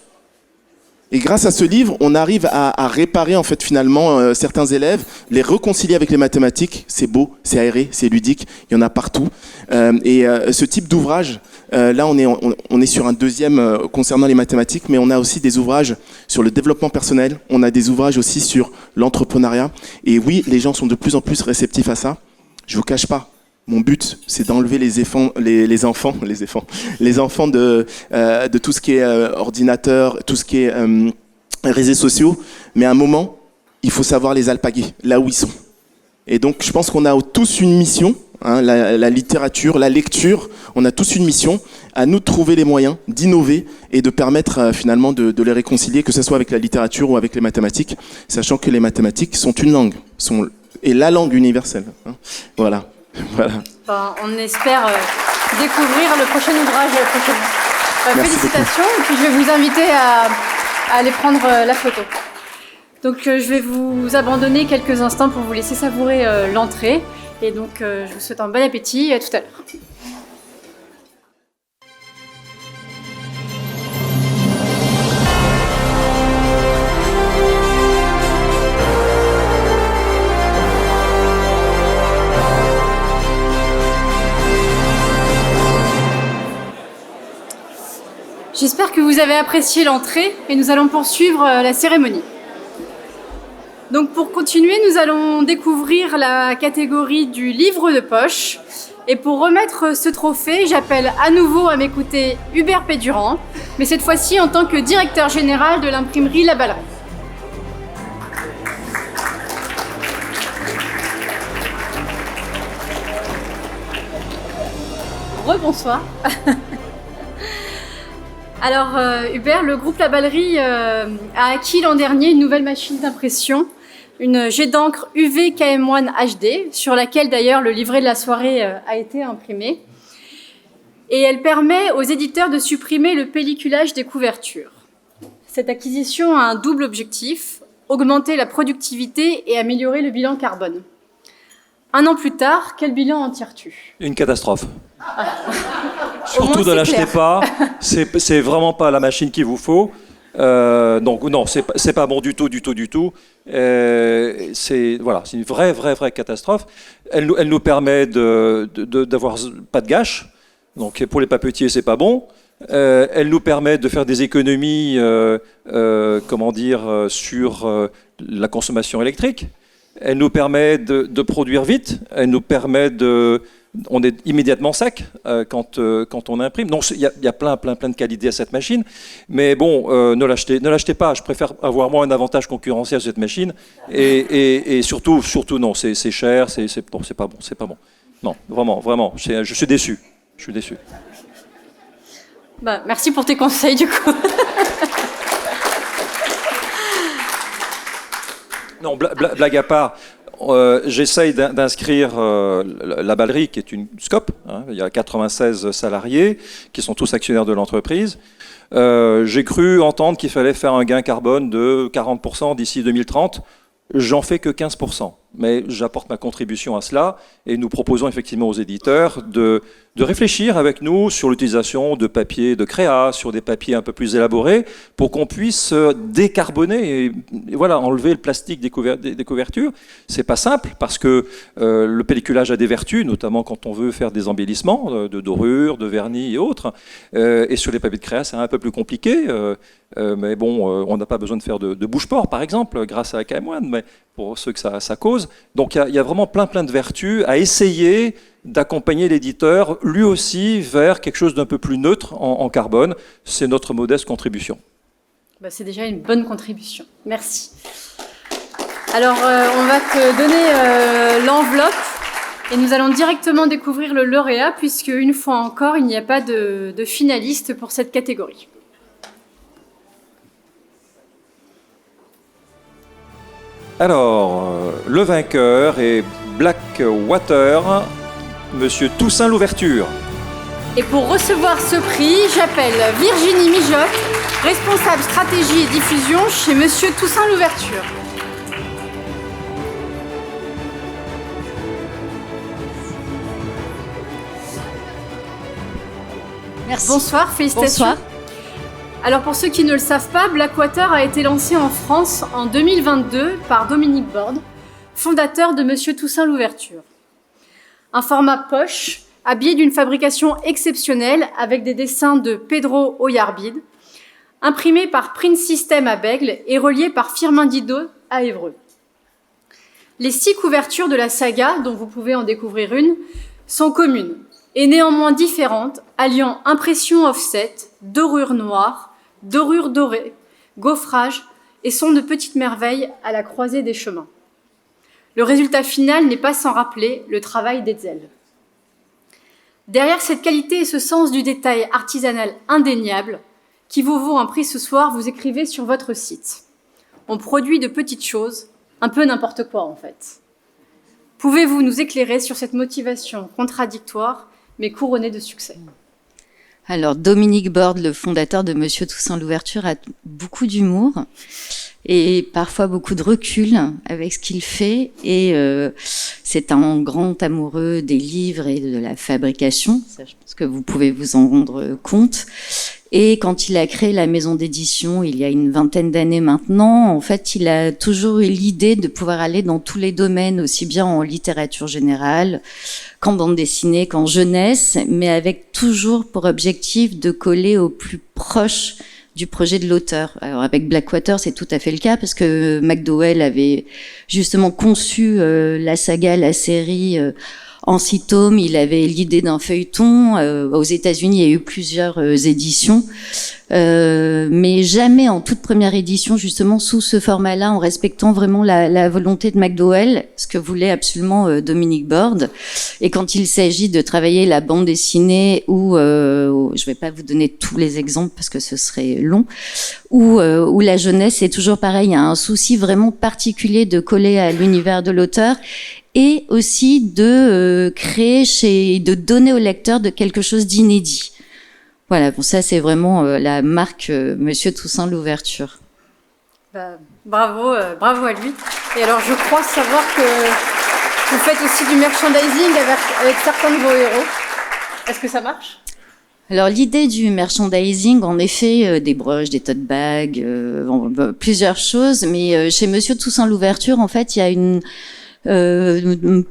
Et grâce à ce livre, on arrive à réparer en fait finalement certains élèves, les réconcilier avec les mathématiques. C'est beau, c'est aéré, c'est ludique, il y en a partout. Ce type d'ouvrage, là on est sur un deuxième concernant les mathématiques, mais on a aussi des ouvrages sur le développement personnel, on a des ouvrages aussi sur l'entrepreneuriat. Et oui, les gens sont de plus en plus réceptifs à ça. Je vous cache pas. Mon but, c'est d'enlever les enfants de tout ce qui est ordinateur, tout ce qui est réseaux sociaux. Mais à un moment, il faut savoir les alpaguer, là où ils sont. Et donc, je pense qu'on a tous une mission, hein, la littérature, la lecture, on a tous une mission, à nous de trouver les moyens d'innover et de permettre finalement de les réconcilier, que ce soit avec la littérature ou avec les mathématiques, sachant que les mathématiques sont une langue, et la langue universelle. Hein. Voilà. Voilà. Enfin, on espère découvrir le prochain ouvrage prochainement. Félicitations, et puis je vais vous inviter à aller prendre la photo. Donc je vais vous abandonner quelques instants pour vous laisser savourer l'entrée. Et donc je vous souhaite un bon appétit et à tout à l'heure. J'espère que vous avez apprécié l'entrée et nous allons poursuivre la cérémonie. Donc pour continuer, nous allons découvrir la catégorie du livre de poche. Et pour remettre ce trophée, j'appelle à nouveau à m'écouter Hubert Pédurand, mais cette fois-ci en tant que directeur général de l'imprimerie La Ballerie. Rebonsoir. Alors Hubert, le groupe La Ballerie a acquis l'an dernier une nouvelle machine d'impression, une jet d'encre UV KM1 HD, sur laquelle d'ailleurs le livret de la soirée a été imprimé. Et elle permet aux éditeurs de supprimer le pelliculage des couvertures. Cette acquisition a un double objectif, augmenter la productivité et améliorer le bilan carbone. 1 an plus tard, quel bilan en tires-tu ? Une catastrophe. Surtout ne l'achetez pas, c'est vraiment pas la machine qu'il vous faut. Donc non, c'est pas bon du tout. C'est une vraie catastrophe. Elle nous permet d'avoir pas de gâche. Donc pour les papetiers, c'est pas bon. Elle nous permet de faire des économies, sur la consommation électrique. Elle nous permet de produire vite. Elle nous permet on est immédiatement sec quand on imprime. Donc il y a plein de qualités à cette machine, mais bon, ne l'achetez pas. Je préfère avoir moins un avantage concurrentiel sur cette machine, et surtout non, c'est cher, c'est pas bon. Non, vraiment, je suis déçu. Bah, merci pour tes conseils du coup. Non, blague à part. J'essaye d'inscrire la Ballerie, qui est une SCOP. Hein, il y a 96 salariés qui sont tous actionnaires de l'entreprise. J'ai cru entendre qu'il fallait faire un gain carbone de 40% d'ici 2030. J'en fais que 15%, mais j'apporte ma contribution à cela, et nous proposons effectivement aux éditeurs de réfléchir avec nous sur l'utilisation de papier de créa, sur des papiers un peu plus élaborés, pour qu'on puisse décarboner et voilà, enlever le plastique des couvertures. C'est pas simple, parce que le pelliculage a des vertus, notamment quand on veut faire des embellissements de dorure, de vernis et autres. Et sur les papiers de créa, c'est un peu plus compliqué. Mais bon, on n'a pas besoin de faire de bouche-port, par exemple, grâce à la KM1, mais pour ceux que ça cause. Donc il y a vraiment plein de vertus à essayer d'accompagner l'éditeur, lui aussi, vers quelque chose d'un peu plus neutre en carbone. C'est notre modeste contribution. Bah, c'est déjà une bonne contribution. Merci. Alors, on va te donner l'enveloppe, et nous allons directement découvrir le lauréat, puisque une fois encore, il n'y a pas de finaliste pour cette catégorie. Alors, le vainqueur est Blackwater, Monsieur Toussaint Louverture. Et pour recevoir ce prix, j'appelle Virginie Mijoc, responsable stratégie et diffusion chez Monsieur Toussaint Louverture. Merci. Bonsoir, félicitations. Bonsoir. Alors pour ceux qui ne le savent pas, Blackwater a été lancé en France en 2022 par Dominique Borde, fondateur de Monsieur Toussaint Louverture. Un format poche, habillé d'une fabrication exceptionnelle avec des dessins de Pedro Oyarbide, imprimé par Print System à Bègle et relié par Firmin Didot à Évreux. Les 6 couvertures de la saga, dont vous pouvez en découvrir une, sont communes et néanmoins différentes, alliant impression offset, dorure noire, dorure dorée, gaufrage et sont de petites merveilles à la croisée des chemins. Le résultat final n'est pas sans rappeler le travail d'Hetzel. Derrière cette qualité et ce sens du détail artisanal indéniable, qui vous vaut un prix ce soir, vous écrivez sur votre site. On produit de petites choses, un peu n'importe quoi en fait. Pouvez-vous nous éclairer sur cette motivation contradictoire, mais couronnée de succès ? Alors, Dominique Borde, le fondateur de Monsieur Toussaint Louverture, a beaucoup d'humour et parfois beaucoup de recul avec ce qu'il fait. Et c'est un grand amoureux des livres et de la fabrication. Ça, je pense que vous pouvez vous en rendre compte. Et quand il a créé la maison d'édition, il y a une vingtaine d'années maintenant, en fait, il a toujours eu l'idée de pouvoir aller dans tous les domaines, aussi bien en littérature générale, qu'en bande dessinée, qu'en jeunesse, mais avec toujours pour objectif de coller au plus proche du projet de l'auteur. Alors avec Blackwater, c'est tout à fait le cas, parce que McDowell avait justement conçu la saga, la série, en 6 tomes. Il avait l'idée d'un feuilleton. Aux États-Unis, il y a eu plusieurs éditions, mais jamais en toute première édition, justement sous ce format-là, en respectant vraiment la volonté de McDowell, ce que voulait absolument Dominique Borde. Et quand il s'agit de travailler la bande dessinée, ou je vais pas vous donner tous les exemples parce que ce serait long, ou la jeunesse, c'est toujours pareil. Il y a un souci vraiment particulier de coller à l'univers de l'auteur, et aussi de créer de donner au lecteur de quelque chose d'inédit. Voilà, bon, ça c'est vraiment la marque Monsieur Toussaint Louverture. Bravo à lui. Et alors je crois savoir que vous faites aussi du merchandising avec certains de vos héros. Est-ce que ça marche ? Alors l'idée du merchandising, en effet, des broches, des tote bags, plusieurs choses, mais chez Monsieur Toussaint Louverture, en fait, il y a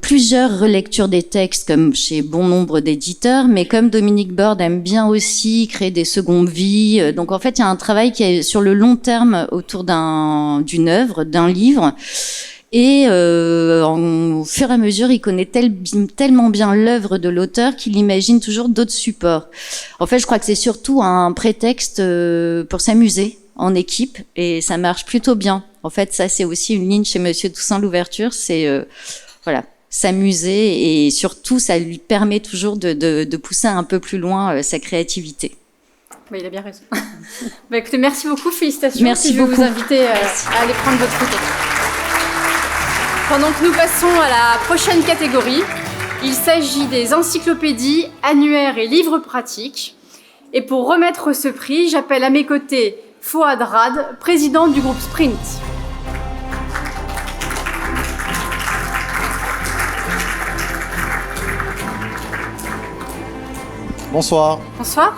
plusieurs relectures des textes, comme chez bon nombre d'éditeurs, mais comme Dominique Borde aime bien aussi créer des secondes vies, donc en fait il y a un travail qui est sur le long terme autour d'une œuvre, d'un livre, et au fur et à mesure il connaît tellement bien l'œuvre de l'auteur qu'il imagine toujours d'autres supports. En fait je crois que c'est surtout un prétexte pour s'amuser en équipe, et ça marche plutôt bien. En fait, ça, c'est aussi une ligne chez Monsieur Toussaint Louverture, c'est voilà, s'amuser, et surtout, ça lui permet toujours de pousser un peu plus loin sa créativité. Bah, il a bien raison. Écoutez, merci beaucoup, félicitations. Merci beaucoup. Je vais vous inviter à aller prendre votre photo. Pendant que nous passons à la prochaine catégorie, il s'agit des encyclopédies, annuaires et livres pratiques. Et pour remettre ce prix, j'appelle à mes côtés Fouad Rad, président du groupe Sprint. Bonsoir. Bonsoir.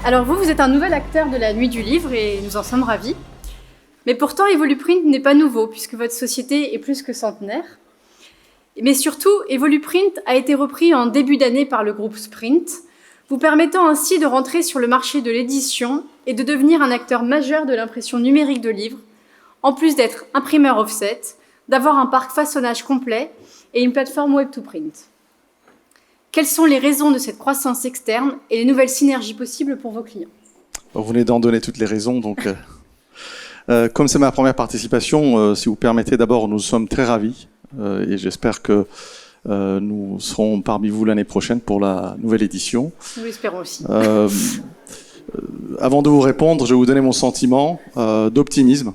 Alors vous êtes un nouvel acteur de la Nuit du Livre et nous en sommes ravis. Mais pourtant, Evoluprint n'est pas nouveau puisque votre société est plus que centenaire. Mais surtout, Evoluprint a été repris en début d'année par le groupe Sprint, vous permettant ainsi de rentrer sur le marché de l'édition et de devenir un acteur majeur de l'impression numérique de livres, en plus d'être imprimeur offset, d'avoir un parc façonnage complet et une plateforme web to print. Quelles sont les raisons de cette croissance externe et les nouvelles synergies possibles pour vos clients ? Vous venez d'en donner toutes les raisons, donc comme c'est ma première participation, si vous permettez, d'abord nous sommes très ravis et j'espère que nous serons parmi vous l'année prochaine pour la nouvelle édition. Nous l'espérons aussi. Avant de vous répondre, je vais vous donner mon sentiment d'optimisme,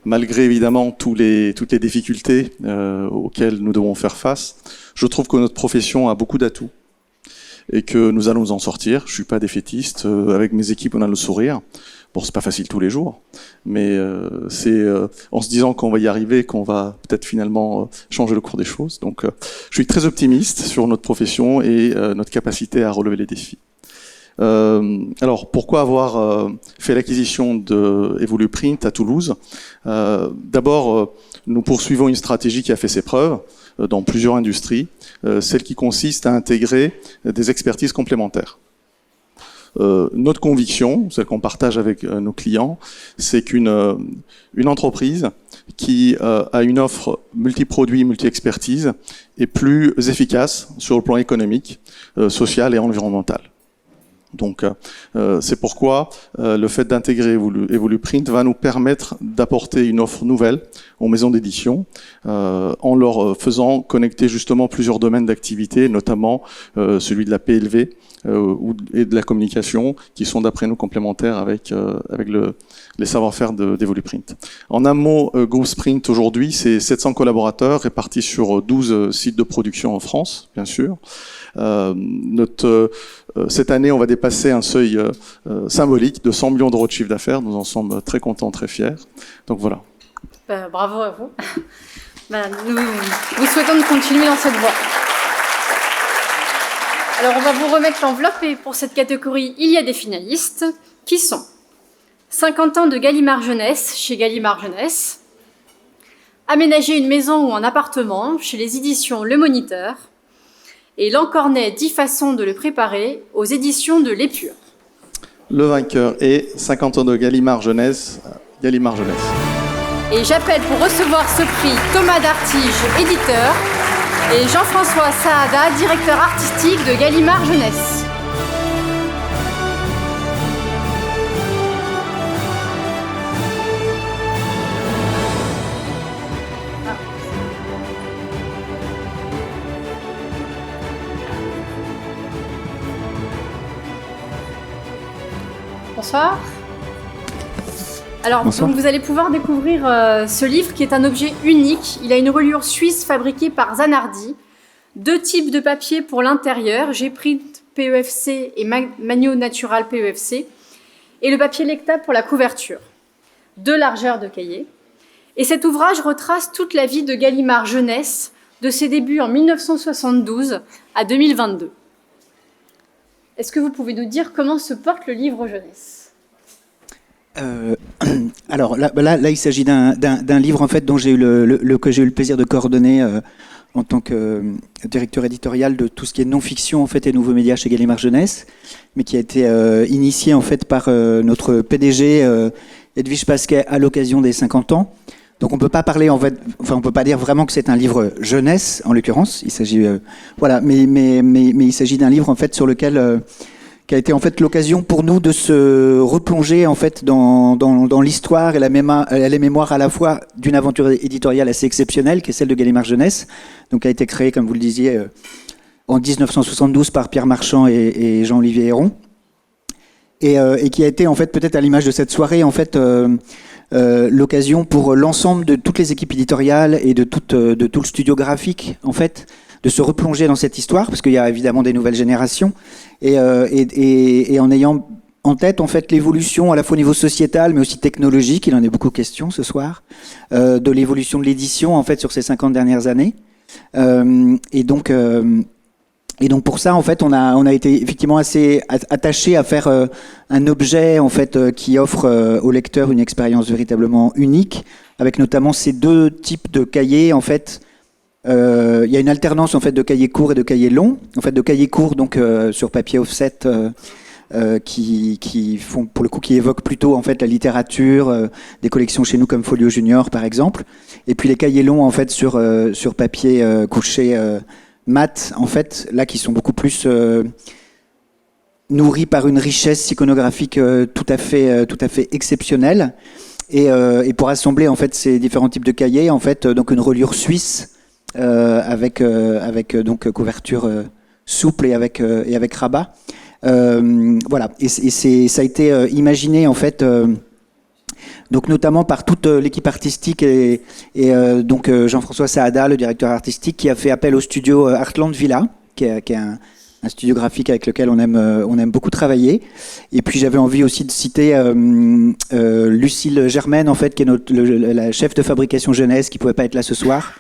malgré évidemment toutes les difficultés auxquelles nous devons faire face. Je trouve que notre profession a beaucoup d'atouts et que nous allons nous en sortir. Je suis pas défaitiste. Avec mes équipes, on a le sourire. Bon, c'est pas facile tous les jours, mais c'est en se disant qu'on va y arriver qu'on va peut-être finalement changer le cours des choses. Donc, je suis très optimiste sur notre profession et notre capacité à relever les défis. Alors, pourquoi avoir fait l'acquisition de Evoluprint à Toulouse ? D'abord, nous poursuivons une stratégie qui a fait ses preuves dans plusieurs industries, celle qui consiste à intégrer des expertises complémentaires. Notre conviction, celle qu'on partage avec nos clients, c'est qu'une entreprise qui a une offre multi-produits, multi-expertise est plus efficace sur le plan économique, social et environnemental. Donc, c'est pourquoi le fait d'intégrer Evoluprint va nous permettre d'apporter une offre nouvelle aux maisons d'édition en leur faisant connecter justement plusieurs domaines d'activité, notamment celui de la PLV et de la communication, qui sont d'après nous complémentaires avec les savoir-faire d'Evoluprint. En un mot, Groupe Sprint aujourd'hui, c'est 700 collaborateurs répartis sur 12 sites de production en France, bien sûr. Cette année, on va dépasser un seuil symbolique de 100 millions d'euros de chiffre d'affaires. Nous en sommes très contents, très fiers. Donc voilà. Bravo à vous. Nous vous souhaitons de continuer dans cette voie. Alors, on va vous remettre l'enveloppe et pour cette catégorie, il y a des finalistes qui sont 50 ans de Gallimard Jeunesse chez Gallimard Jeunesse, aménager une maison ou un appartement chez les éditions Le Moniteur, et Lancornet 10 façons de le préparer aux éditions de l'Épure. Le vainqueur est 50 ans de Gallimard Jeunesse, Gallimard Jeunesse. Et j'appelle pour recevoir ce prix Thomas Dartige, éditeur, et Jean-François Saada, directeur artistique de Gallimard Jeunesse. Bonsoir. Alors, Bonsoir. donc, vous allez pouvoir découvrir ce livre qui est un objet unique. Il a une reliure suisse fabriquée par Zanardi. 2 types de papier pour l'intérieur, G-Print PEFC et Magno Natural PEFC. Et le papier lectable pour la couverture. 2 largeurs de cahier. Et cet ouvrage retrace toute la vie de Gallimard Jeunesse, de ses débuts en 1972 à 2022. Est-ce que vous pouvez nous dire comment se porte le livre jeunesse ? Alors là, il s'agit d'un livre en fait dont j'ai eu que j'ai eu le plaisir de coordonner en tant que directeur éditorial de tout ce qui est non-fiction en fait et nouveaux médias chez Gallimard Jeunesse, mais qui a été initié en fait par notre PDG Edwige Pasquet à l'occasion des 50 ans. Donc on peut pas parler en fait, enfin on peut pas dire vraiment que c'est un livre jeunesse en l'occurrence. Il s'agit voilà, mais il s'agit d'un livre en fait sur lequel qui a été en fait l'occasion pour nous de se replonger en fait dans l'histoire et la mémoire à la fois d'une aventure éditoriale assez exceptionnelle qui est celle de Gallimard Jeunesse, donc qui a été créée comme vous le disiez en 1972 par Pierre Marchand et Jean-Olivier Héron et qui a été en fait peut-être à l'image de cette soirée en fait l'occasion pour l'ensemble de toutes les équipes éditoriales et de tout le studio graphique en fait de se replonger dans cette histoire parce qu'il y a évidemment des nouvelles générations et en ayant en tête en fait l'évolution à la fois au niveau sociétal mais aussi technologique, il en est beaucoup question ce soir, de l'évolution de l'édition en fait sur ces 50 dernières années et donc pour ça en fait on a été effectivement assez attaché à faire un objet en fait qui offre au lecteur une expérience véritablement unique avec notamment ces 2 types de cahiers en fait. Il y a une alternance en fait de cahiers courts et de cahiers longs. En fait, de cahiers courts donc sur papier offset qui font pour le coup qui évoquent plutôt en fait la littérature, des collections chez nous comme Folio Junior par exemple. Et puis les cahiers longs en fait sur papier couché mat en fait là qui sont beaucoup plus nourris par une richesse iconographique tout à fait exceptionnelle. Et pour assembler en fait ces différents types de cahiers en fait donc une reliure suisse. Avec donc couverture souple et avec rabat. Voilà. Et ça a été imaginé en fait donc notamment par toute l'équipe artistique et donc Jean-François Saada, le directeur artistique, qui a fait appel au studio Artland Villa, qui est un studio graphique avec lequel on aime beaucoup travailler. Et puis j'avais envie aussi de citer Lucille Germaine en fait, qui est la chef de fabrication jeunesse, qui pouvait pas être là ce soir.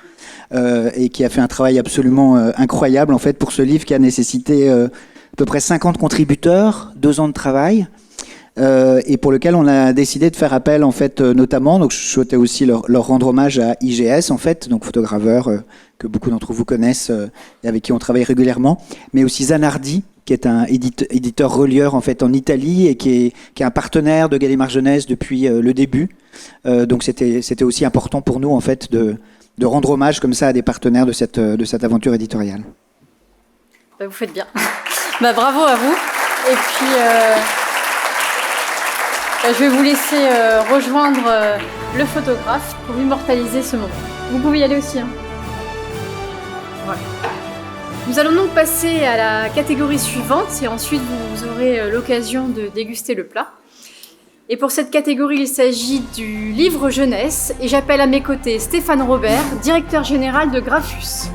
Et qui a fait un travail absolument incroyable en fait pour ce livre qui a nécessité à peu près 50 contributeurs, 2 ans de travail et pour lequel on a décidé de faire appel en fait notamment, donc je souhaitais aussi leur rendre hommage à IGS en fait, donc photograveur que beaucoup d'entre vous connaissent et avec qui on travaille régulièrement, mais aussi Zanardi qui est un éditeur relieur en fait en Italie et qui est un partenaire de Gallimard Jeunesse depuis le début, donc c'était aussi important pour nous en fait de rendre hommage comme ça à des partenaires de cette aventure éditoriale. Vous faites bien. Bravo à vous. Et puis, je vais vous laisser rejoindre le photographe pour immortaliser ce moment. Vous pouvez y aller aussi. Hein. Voilà. Nous allons donc passer à la catégorie suivante et ensuite vous aurez l'occasion de déguster le plat. Et pour cette catégorie, il s'agit du livre jeunesse et j'appelle à mes côtés Stéphane Robert, directeur général de Grafus.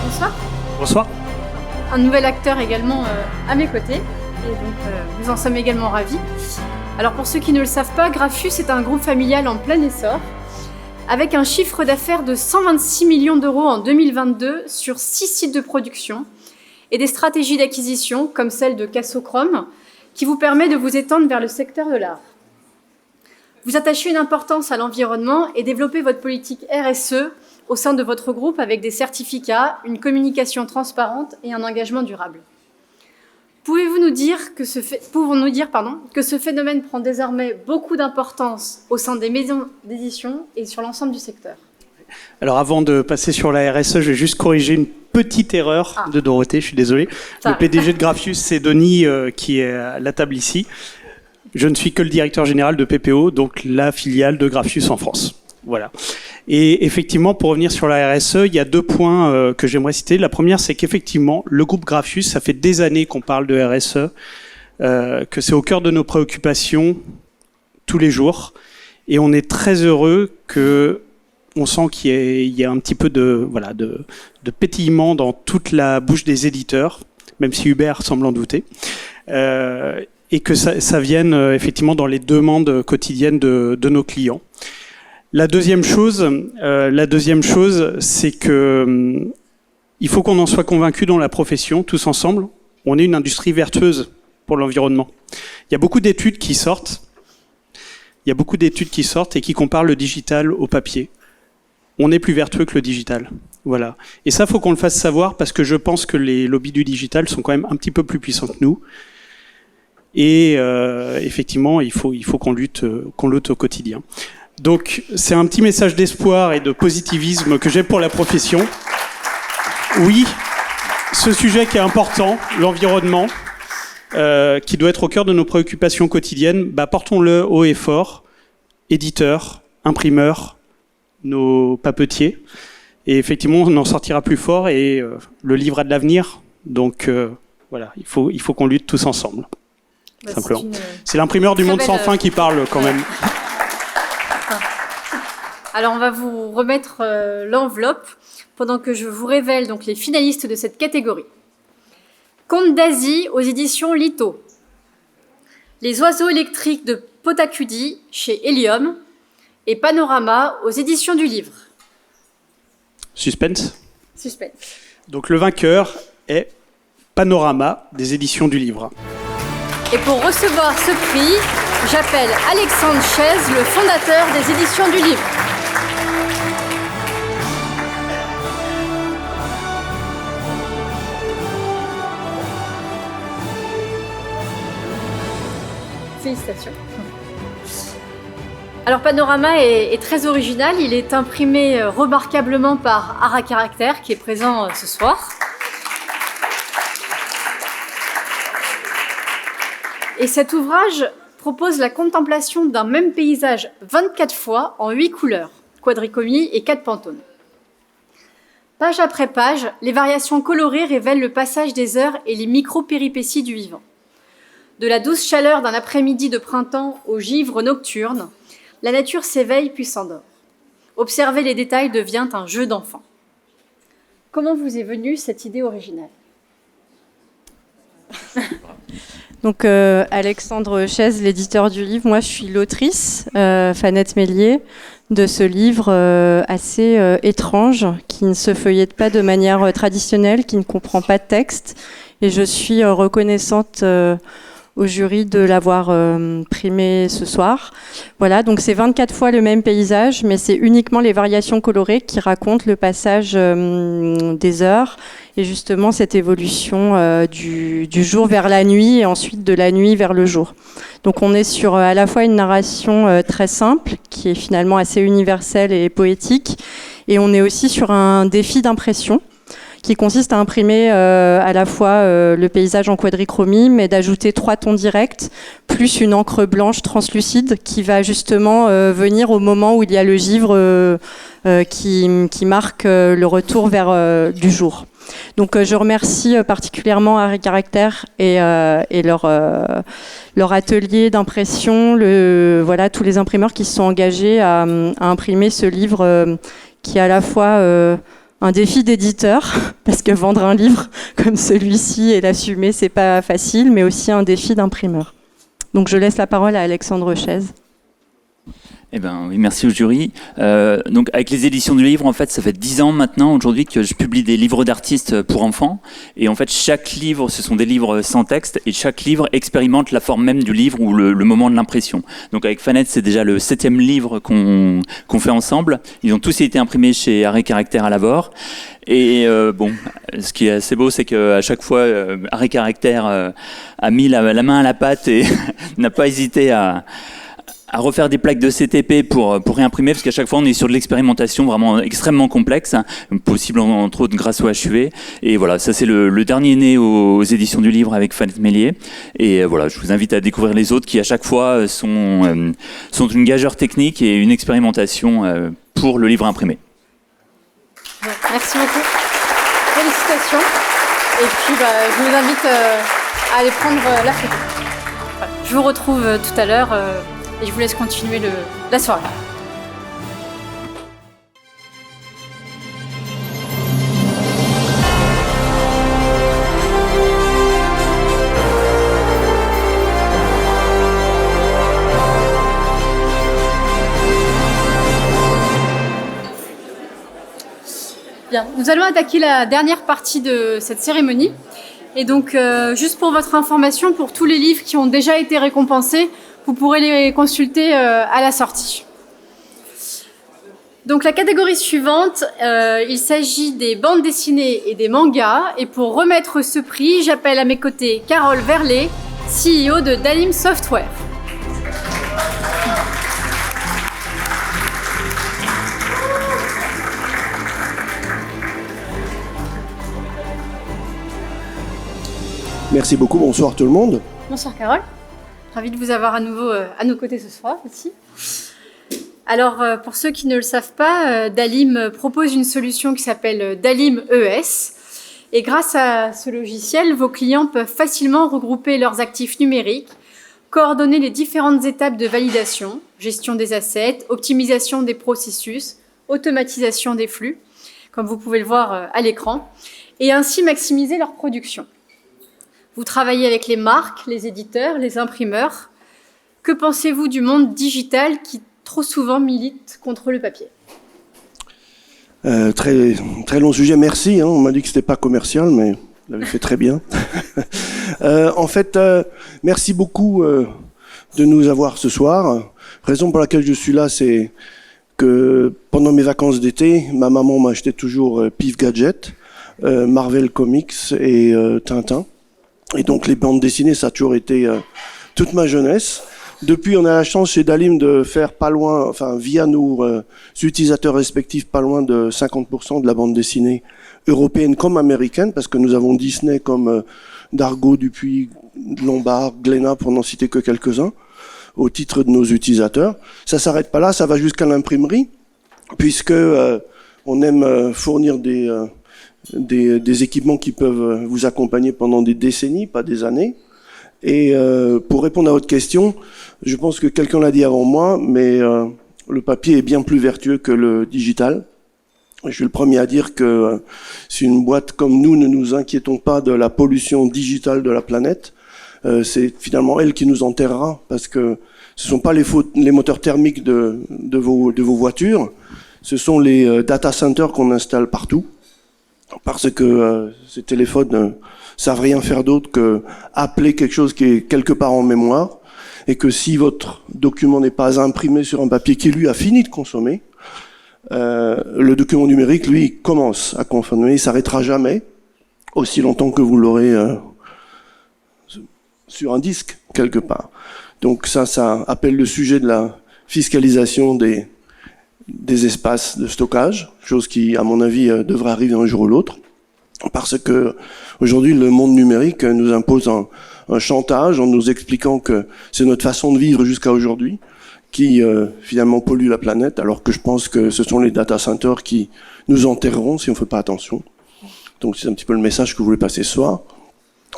Bonsoir. Bonsoir. Un nouvel acteur également à mes côtés et donc nous en sommes également ravis. Alors pour ceux qui ne le savent pas, Grafus est un groupe familial en plein essor, avec un chiffre d'affaires de 126 millions d'euros en 2022 sur 6 sites de production et des stratégies d'acquisition comme celle de Cassochrome qui vous permet de vous étendre vers le secteur de l'art. Vous attachez une importance à l'environnement et développez votre politique RSE au sein de votre groupe avec des certificats, une communication transparente et un engagement durable. Pouvons-nous dire que ce phénomène prend désormais beaucoup d'importance au sein des maisons d'édition et sur l'ensemble du secteur? Alors avant de passer sur la RSE, je vais juste corriger une petite erreur de Dorothée, je suis désolé. Le PDG de Grafus, c'est Denis qui est à la table ici. Je ne suis que le directeur général de PPO, donc la filiale de Grafus en France. Voilà. Et effectivement, pour revenir sur la RSE, il y a 2 points que j'aimerais citer. La première, c'est qu'effectivement, le groupe Grafus, ça fait des années qu'on parle de RSE, que c'est au cœur de nos préoccupations tous les jours. Et on est très heureux on sent qu'il y a un petit peu de pétillement dans toute la bouche des éditeurs, même si Hubert semble en douter. Et que ça vienne effectivement dans les demandes quotidiennes de nos clients. La deuxième chose, c'est que il faut qu'on en soit convaincu dans la profession, tous ensemble. On est une industrie vertueuse pour l'environnement. Il y a beaucoup d'études qui sortent. Et qui comparent le digital au papier. On est plus vertueux que le digital. Voilà. Et ça, faut qu'on le fasse savoir parce que je pense que les lobbies du digital sont quand même un petit peu plus puissants que nous. Et effectivement, il faut qu'on lutte au quotidien. Donc, c'est un petit message d'espoir et de positivisme que j'ai pour la profession. Oui, ce sujet qui est important, l'environnement, qui doit être au cœur de nos préoccupations quotidiennes, portons-le haut et fort, éditeurs, imprimeurs, nos papetiers. Et effectivement, on en sortira plus fort et le livre a de l'avenir. Donc, voilà, il faut qu'on lutte tous ensemble. Simplement. C'est l'imprimeur du Monde sans fin qui parle quand même. Alors on va vous remettre l'enveloppe pendant que je vous révèle donc les finalistes de cette catégorie. Contes d'Asie aux éditions Lito. Les oiseaux électriques de Potakudi chez Helium et Panorama aux éditions du Livre. Suspense. Suspense. Donc le vainqueur est Panorama des éditions du Livre. Et pour recevoir ce prix, j'appelle Alexandre Chaise, le fondateur des éditions du Livre. Félicitations. Alors Panorama est très original, il est imprimé remarquablement par Art à Caractère qui est présent ce soir. Et cet ouvrage propose la contemplation d'un même paysage 24 fois en 8 couleurs, quadricomie et 4 pantones. Page après page, les variations colorées révèlent le passage des heures et les micro-péripéties du vivant. De la douce chaleur d'un après-midi de printemps au givre nocturne, la nature s'éveille puis s'endort. Observer les détails devient un jeu d'enfant. Comment vous est venue cette idée originale ? Donc Alexandre Chaise, l'éditeur du livre, moi je suis l'autrice, Fanette Mélier, de ce livre assez étrange, qui ne se feuillette pas de manière traditionnelle, qui ne comprend pas de texte. Et je suis reconnaissante au jury de l'avoir primé ce soir. Voilà, donc c'est 24 fois le même paysage, mais c'est uniquement les variations colorées qui racontent le passage des heures et justement cette évolution du jour vers la nuit et ensuite de la nuit vers le jour. Donc on est sur à la fois une narration très simple, qui est finalement assez universelle et poétique, et on est aussi sur un défi d'impression, qui consiste à imprimer à la fois le paysage en quadrichromie, mais d'ajouter 3 tons directs, plus une encre blanche translucide qui va justement venir au moment où il y a le givre qui marque le retour vers du jour. Donc je remercie particulièrement Harry Caractère et leur atelier d'impression, voilà, tous les imprimeurs qui se sont engagés à imprimer ce livre qui est à la fois un défi d'éditeur, parce que vendre un livre comme celui-ci et l'assumer, c'est pas facile, mais aussi un défi d'imprimeur. Donc je laisse la parole à Alexandre Chaise. Eh ben oui, merci au jury. Donc avec les éditions du livre, en fait, ça fait 10 ans maintenant aujourd'hui que je publie des livres d'artistes pour enfants. Et en fait, chaque livre, ce sont des livres sans texte, et chaque livre expérimente la forme même du livre ou le moment de l'impression. Donc avec Fanette, c'est déjà le 7e livre qu'on fait ensemble. Ils ont tous été imprimés chez Harry Caractère à Lavore. Et bon, ce qui est assez beau, c'est qu'à chaque fois, Harry Caractère a mis la main à la pâte et n'a pas hésité à refaire des plaques de CTP pour réimprimer, parce qu'à chaque fois on est sur de l'expérimentation vraiment extrêmement complexe, hein, possible entre autres grâce au HUV. Et voilà, ça c'est le dernier né aux éditions du livre avec Fanette Mélier. Et voilà, je vous invite à découvrir les autres qui à chaque fois sont une gageure technique et une expérimentation pour le livre imprimé. Merci beaucoup. Félicitations. Et puis je vous invite à aller prendre la photo. Voilà. Je vous retrouve tout à l'heure. Et je vous laisse continuer la soirée. Bien, nous allons attaquer la dernière partie de cette cérémonie. Et donc, juste pour votre information, pour tous les livres qui ont déjà été récompensés, vous pourrez les consulter à la sortie. Donc la catégorie suivante, il s'agit des bandes dessinées et des mangas. Et pour remettre ce prix, j'appelle à mes côtés Carole Verlet, CEO de Dalim Software. Merci beaucoup, bonsoir tout le monde. Bonsoir Carole. Ravi de vous avoir à nouveau à nos côtés ce soir aussi. Alors, pour ceux qui ne le savent pas, Dalim propose une solution qui s'appelle Dalim ES. Et grâce à ce logiciel, vos clients peuvent facilement regrouper leurs actifs numériques, coordonner les différentes étapes de validation, gestion des assets, optimisation des processus, automatisation des flux, comme vous pouvez le voir à l'écran, et ainsi maximiser leur production. Vous travaillez avec les marques, les éditeurs, les imprimeurs. Que pensez-vous du monde digital qui trop souvent milite contre le papier ? Très long sujet, merci. Hein, on m'a dit que c'était pas commercial, mais vous l'avez fait très bien. En fait, merci beaucoup de nous avoir ce soir. Raison pour laquelle je suis là, c'est que pendant mes vacances d'été, ma maman m'achetait toujours Pif Gadget, Marvel Comics et Tintin. Et donc les bandes dessinées, ça a toujours été toute ma jeunesse. Depuis, on a la chance chez Dalim de faire pas loin, enfin via nos utilisateurs respectifs, pas loin de 50% de la bande dessinée européenne comme américaine, parce que nous avons Disney comme Dargaud, Dupuis, Lombard, Glénat, pour n'en citer que quelques-uns, au titre de nos utilisateurs. Ça s'arrête pas là, ça va jusqu'à l'imprimerie, puisque on aime fournir des équipements qui peuvent vous accompagner pendant des décennies, pas des années. Et pour répondre à votre question, je pense que quelqu'un l'a dit avant moi, mais le papier est bien plus vertueux que le digital. Je suis le premier à dire que si une boîte comme nous ne nous inquiétons pas de la pollution digitale de la planète, c'est finalement elle qui nous enterrera, parce que ce ne sont pas les moteurs thermiques de vos voitures, ce sont les data centers qu'on installe partout. parce que ces téléphones ne savent rien faire d'autre que appeler quelque chose qui est quelque part en mémoire, et que si votre document n'est pas imprimé sur un papier qui lui a fini de consommer, le document numérique, lui, commence à consommer, il s'arrêtera jamais, aussi longtemps que vous l'aurez sur un disque quelque part. Donc ça appelle le sujet de la fiscalisation des espaces de stockage, chose qui, à mon avis, devrait arriver un jour ou l'autre, parce que aujourd'hui le monde numérique nous impose un chantage en nous expliquant que c'est notre façon de vivre jusqu'à aujourd'hui qui finalement pollue la planète, alors que je pense que ce sont les data centers qui nous enterreront si on ne fait pas attention. Donc c'est un petit peu le message que je voulais passer ce soir.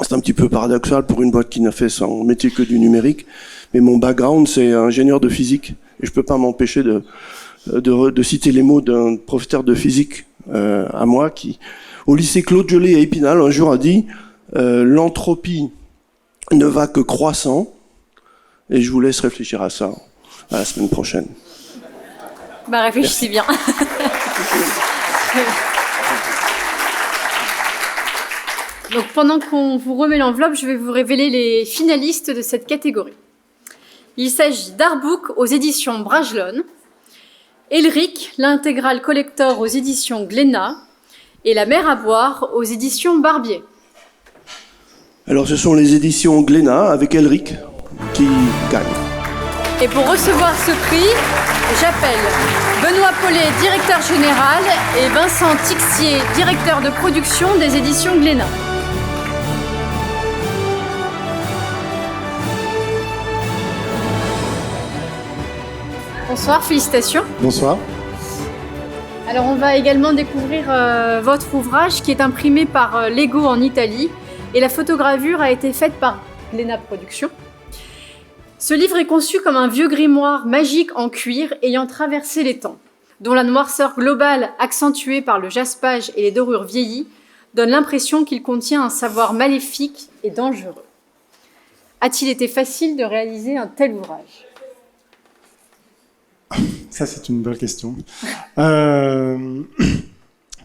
C'est un petit peu paradoxal pour une boîte qui n'a fait son métier que du numérique, mais mon background c'est ingénieur de physique, et je peux pas m'empêcher de citer les mots d'un professeur de physique à moi qui, au lycée Claude Gelée à Épinal, un jour a dit l'entropie ne va que croissant, et je vous laisse réfléchir à ça à la semaine prochaine. Bah réfléchissez bien. Donc pendant qu'on vous remet l'enveloppe, je vais vous révéler les finalistes de cette catégorie. Il s'agit d'Artbook aux éditions Brajlon, Elric, l'intégrale collector aux éditions Glénat, et La mer à boire aux éditions Barbier. Alors ce sont les éditions Glénat avec Elric qui gagnent. Et pour recevoir ce prix, j'appelle Benoît Paulet, directeur général, et Vincent Tixier, directeur de production des éditions Glénat. Bonsoir, félicitations. Bonsoir. Alors on va également découvrir votre ouvrage qui est imprimé par Lego en Italie et la photogravure a été faite par Glénat Productions. Ce livre est conçu comme un vieux grimoire magique en cuir ayant traversé les temps, dont la noirceur globale accentuée par le jaspage et les dorures vieillies donne l'impression qu'il contient un savoir maléfique et dangereux. A-t-il été facile de réaliser un tel ouvrage ? Ça, c'est une bonne question.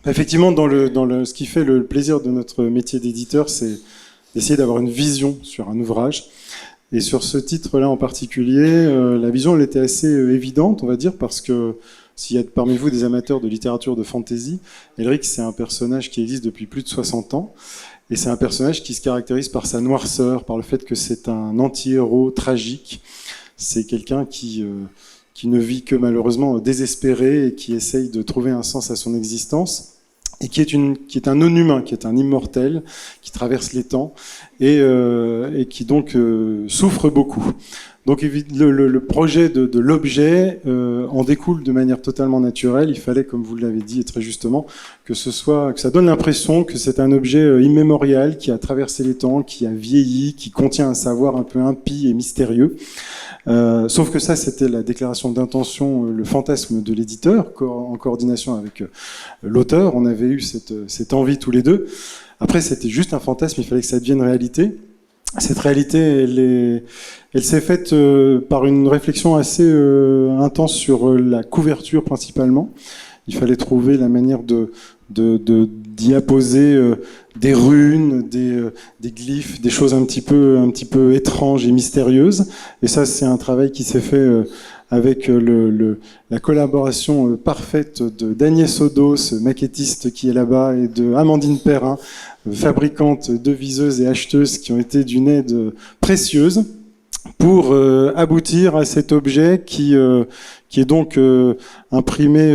Effectivement, ce qui fait le plaisir de notre métier d'éditeur, c'est d'essayer d'avoir une vision sur un ouvrage. Et sur ce titre-là en particulier, la vision, elle était assez évidente, on va dire, parce que s'il y a parmi vous des amateurs de littérature de fantasy, Elric, c'est un personnage qui existe depuis plus de 60 ans. Et c'est un personnage qui se caractérise par sa noirceur, par le fait que c'est un anti-héros tragique. C'est quelqu'un qui ne vit que malheureusement désespéré et qui essaye de trouver un sens à son existence, et qui est un non-humain, qui est un immortel, qui traverse les temps, et qui donc souffre beaucoup. Donc le projet de l'objet en découle de manière totalement naturelle. Il fallait, comme vous l'avez dit et très justement, que ça donne l'impression que c'est un objet immémorial qui a traversé les temps, qui a vieilli, qui contient un savoir un peu impie et mystérieux. Sauf que ça, c'était la déclaration d'intention, le fantasme de l'éditeur, en coordination avec l'auteur. On avait eu cette envie tous les deux. Après, c'était juste un fantasme, il fallait que ça devienne réalité. Cette réalité, elle s'est faite par une réflexion assez intense sur la couverture principalement. Il fallait trouver la manière d'y apposer des runes, des glyphes, des choses un petit peu étranges et mystérieuses. Et ça, c'est un travail qui s'est fait avec la collaboration parfaite d'Agnès Odos, maquettiste qui est là-bas, et de Amandine Perrin, fabricante deviseuses et acheteuses, qui ont été d'une aide précieuse pour aboutir à cet objet qui est donc imprimé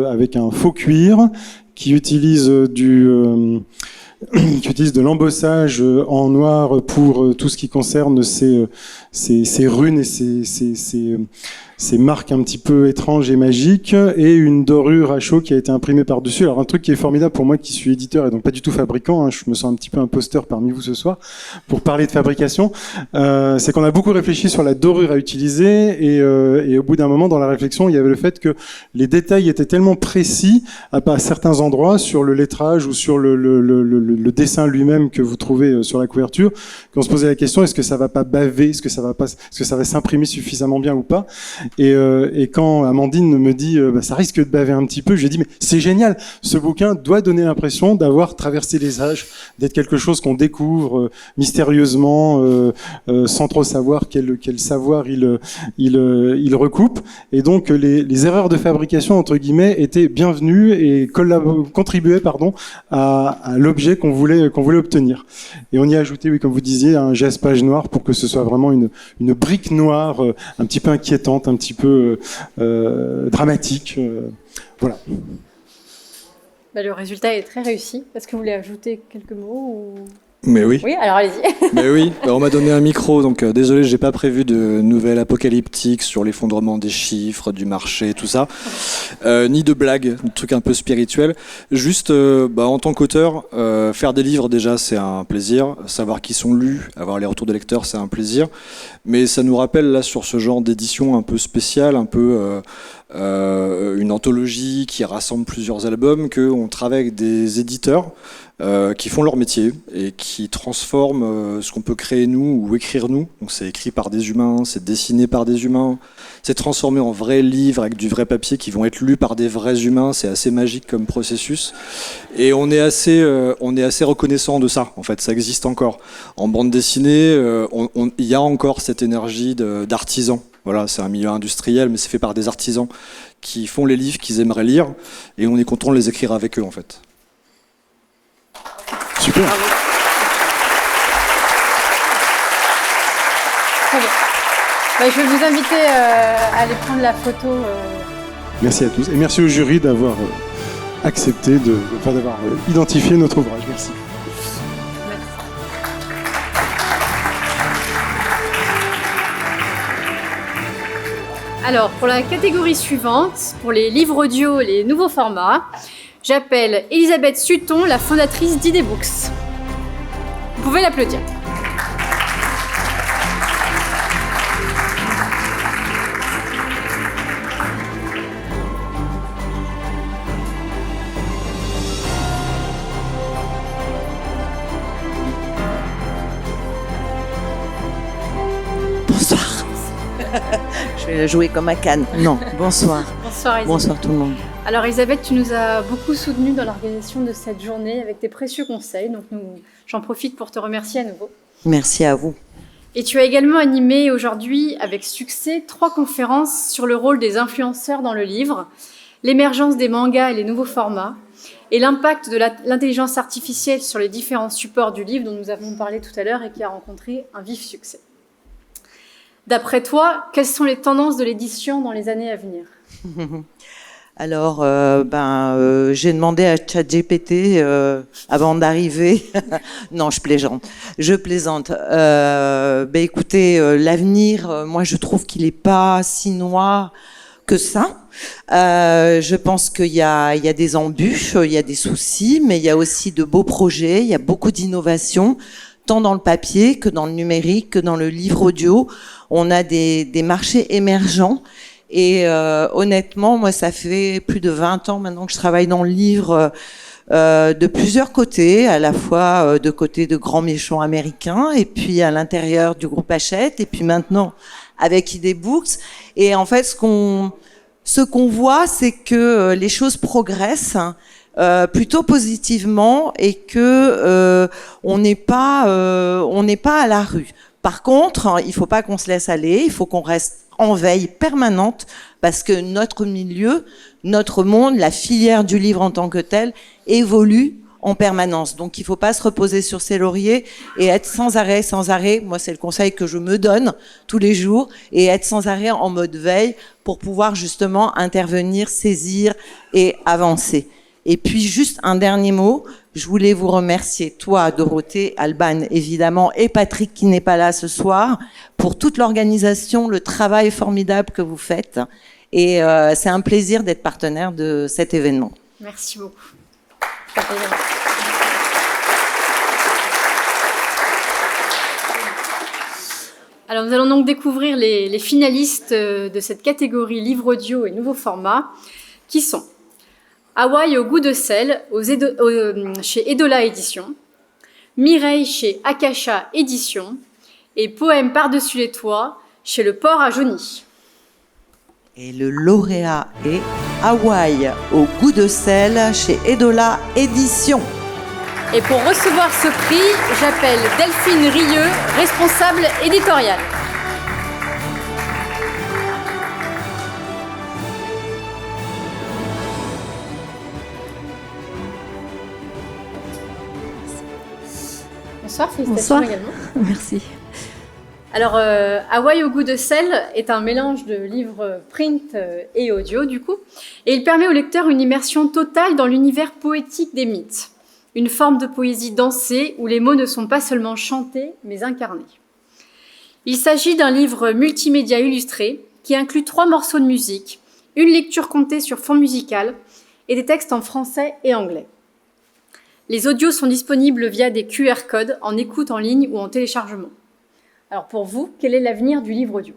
avec un faux cuir, qui utilise de l'embossage en noir pour tout ce qui concerne ces runes et ces marques un petit peu étranges et magiques, et une dorure à chaud qui a été imprimée par-dessus. Alors un truc qui est formidable pour moi qui suis éditeur et donc pas du tout fabricant, hein, je me sens un petit peu imposteur parmi vous ce soir pour parler de fabrication, c'est qu'on a beaucoup réfléchi sur la dorure à utiliser, et au bout d'un moment dans la réflexion, il y avait le fait que les détails étaient tellement précis à certains endroits sur le lettrage ou sur le dessin lui-même que vous trouvez sur la couverture, qu'on se posait la question, est-ce que ça va pas baver, est-ce que ça va s'imprimer suffisamment bien ou pas. Et quand Amandine me dit ça risque de baver un petit peu, je lui dis mais c'est génial, ce bouquin doit donner l'impression d'avoir traversé les âges, d'être quelque chose qu'on découvre mystérieusement, sans trop savoir quel savoir il recoupe. Et donc les erreurs de fabrication entre guillemets étaient bienvenues et contribuaient à l'objet qu'on voulait obtenir. Et on y a ajouté, oui, comme vous disiez, un geste page noire pour que ce soit vraiment une brique noire, un petit peu inquiétante, un petit peu dramatique. Voilà. Le résultat est très réussi. Est-ce que vous voulez ajouter quelques mots ou... Mais oui. Oui, alors allez-y. Mais oui, on m'a donné un micro, donc désolé, j'ai pas prévu de nouvelles apocalyptiques sur l'effondrement des chiffres, du marché, tout ça, ni de blagues, de trucs un peu spirituels. Juste, en tant qu'auteur, faire des livres déjà, c'est un plaisir. Savoir qu'ils sont lus, avoir les retours des lecteurs, c'est un plaisir. Mais ça nous rappelle là sur ce genre d'édition un peu spéciale, un peu une anthologie qui rassemble plusieurs albums, qu'on travaille avec des éditeurs qui font leur métier et qui transforment ce qu'on peut créer nous ou écrire nous. Donc c'est écrit par des humains, c'est dessiné par des humains, c'est transformé en vrais livres avec du vrai papier qui vont être lus par des vrais humains. C'est assez magique comme processus et on est assez reconnaissant de ça. En fait, ça existe encore. En bande dessinée, il y a encore cette énergie d'artisans. Voilà, c'est un milieu industriel, mais c'est fait par des artisans qui font les livres qu'ils aimeraient lire et on est content de les écrire avec eux en fait. Super. Très bien. Je vais vous inviter à aller prendre la photo. Merci à tous et merci au jury d'avoir accepté d'avoir identifié notre ouvrage. Merci. Alors, pour la catégorie suivante, pour les livres audio, les nouveaux formats, j'appelle Elisabeth Sutton, la fondatrice d'ID Books. Vous pouvez l'applaudir. Bonsoir. Je vais jouer comme à Cannes. Non, bonsoir. Bonsoir Elisabeth. Bonsoir tout le monde. Alors Elisabeth, tu nous as beaucoup soutenus dans l'organisation de cette journée avec tes précieux conseils, donc j'en profite pour te remercier à nouveau. Merci à vous. Et tu as également animé aujourd'hui avec succès 3 conférences sur le rôle des influenceurs dans le livre, l'émergence des mangas et les nouveaux formats, et l'impact de l'intelligence artificielle sur les différents supports du livre dont nous avons parlé tout à l'heure et qui a rencontré un vif succès. D'après toi, quelles sont les tendances de l'édition dans les années à venir ? Alors, j'ai demandé à ChatGPT avant d'arriver. Non, je plaisante. Écoutez, l'avenir, moi, je trouve qu'il n'est pas si noir que ça. Je pense qu'il y a des embûches, il y a des soucis, mais il y a aussi de beaux projets, il y a beaucoup d'innovations, tant dans le papier que dans le numérique, que dans le livre audio. On a des marchés émergents. Et honnêtement, moi, ça fait plus de 20 ans maintenant que je travaille dans le livre de plusieurs côtés, à la fois de côté de grands méchants américains, et puis à l'intérieur du groupe Hachette, et puis maintenant avec ID Books. Et en fait, ce qu'on voit, c'est que les choses progressent plutôt positivement et que on n'est pas à la rue. Par contre, il faut pas qu'on se laisse aller, il faut qu'on reste en veille permanente parce que notre milieu, notre monde, la filière du livre en tant que telle évolue en permanence. Donc il faut pas se reposer sur ses lauriers et être sans arrêt. Moi, c'est le conseil que je me donne tous les jours et être sans arrêt en mode veille pour pouvoir justement intervenir, saisir et avancer. Et puis juste un dernier mot, je voulais vous remercier, toi Dorothée, Alban évidemment, et Patrick qui n'est pas là ce soir, pour toute l'organisation, le travail formidable que vous faites. Et c'est un plaisir d'être partenaire de cet événement. Merci beaucoup. Alors nous allons donc découvrir les finalistes de cette catégorie livre audio et nouveaux formats, qui sont Hawaï au goût de sel chez Edola Éditions, Mireille chez Akasha Éditions et Poèmes par-dessus les toits chez Le Port à Jauny. Et le lauréat est Hawaï au goût de sel chez Edola Éditions. Et pour recevoir ce prix, j'appelle Delphine Rieux, responsable éditoriale. Bonsoir, félicitations également. Merci. Alors, Hawaï au goût de sel est un mélange de livres print et audio, du coup, et il permet au lecteur une immersion totale dans l'univers poétique des mythes, une forme de poésie dansée où les mots ne sont pas seulement chantés, mais incarnés. Il s'agit d'un livre multimédia illustré qui inclut 3 morceaux de musique, une lecture contée sur fond musical et des textes en français et anglais. Les audios sont disponibles via des QR codes en écoute en ligne ou en téléchargement. Alors pour vous, quel est l'avenir du livre audio ?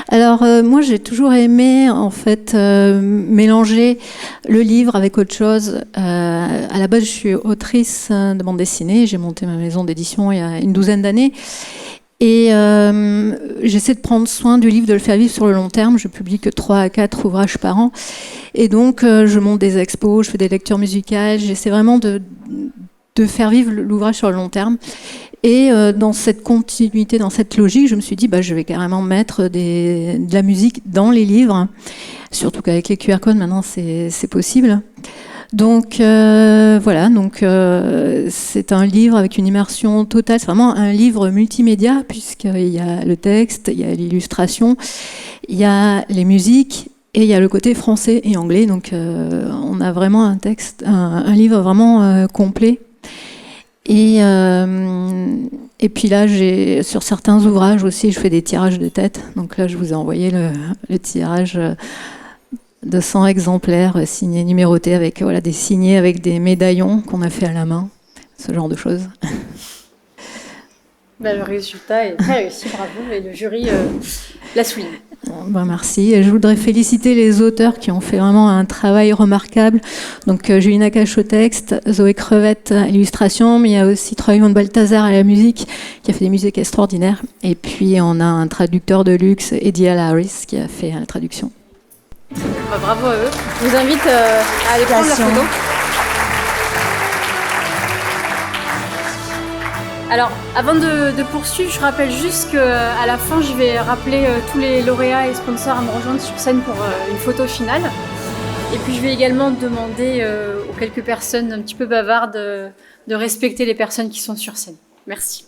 Alors moi j'ai toujours aimé en fait mélanger le livre avec autre chose. À la base je suis autrice de bande dessinée, j'ai monté ma maison d'édition il y a une 12aine d'années. Et j'essaie de prendre soin du livre, de le faire vivre sur le long terme. Je publie que 3 à 4 ouvrages par an. Et donc, je monte des expos, je fais des lectures musicales. J'essaie vraiment de faire vivre l'ouvrage sur le long terme. Et dans cette continuité, dans cette logique, je me suis dit, je vais carrément mettre de la musique dans les livres. Surtout qu'avec les QR codes, maintenant, c'est possible. Donc voilà, c'est un livre avec une immersion totale, c'est vraiment un livre multimédia puisqu'il y a le texte, il y a l'illustration, il y a les musiques et il y a le côté français et anglais. Donc on a vraiment un livre vraiment complet. Et puis là, sur certains ouvrages aussi, je fais des tirages de tête. Donc là, je vous ai envoyé le tirage de 100 exemplaires signés, numérotés, avec des signés avec des médaillons qu'on a fait à la main, ce genre de choses. Le résultat est très réussi, bravo, et le jury l'a souligné. Merci. Et je voudrais féliciter les auteurs qui ont fait vraiment un travail remarquable. Donc Julie Nakache au texte, Zoé Crevette à l'illustration, mais il y a aussi Troy Van Balthazar à la musique, qui a fait des musiques extraordinaires. Et puis on a un traducteur de luxe, Eddie Harris, qui a fait la traduction. Bravo à eux. Je vous invite à aller prendre la photo. Alors, avant de poursuivre, je rappelle juste qu'à la fin, je vais rappeler tous les lauréats et sponsors à me rejoindre sur scène pour une photo finale. Et puis, je vais également demander aux quelques personnes un petit peu bavardes de respecter les personnes qui sont sur scène. Merci.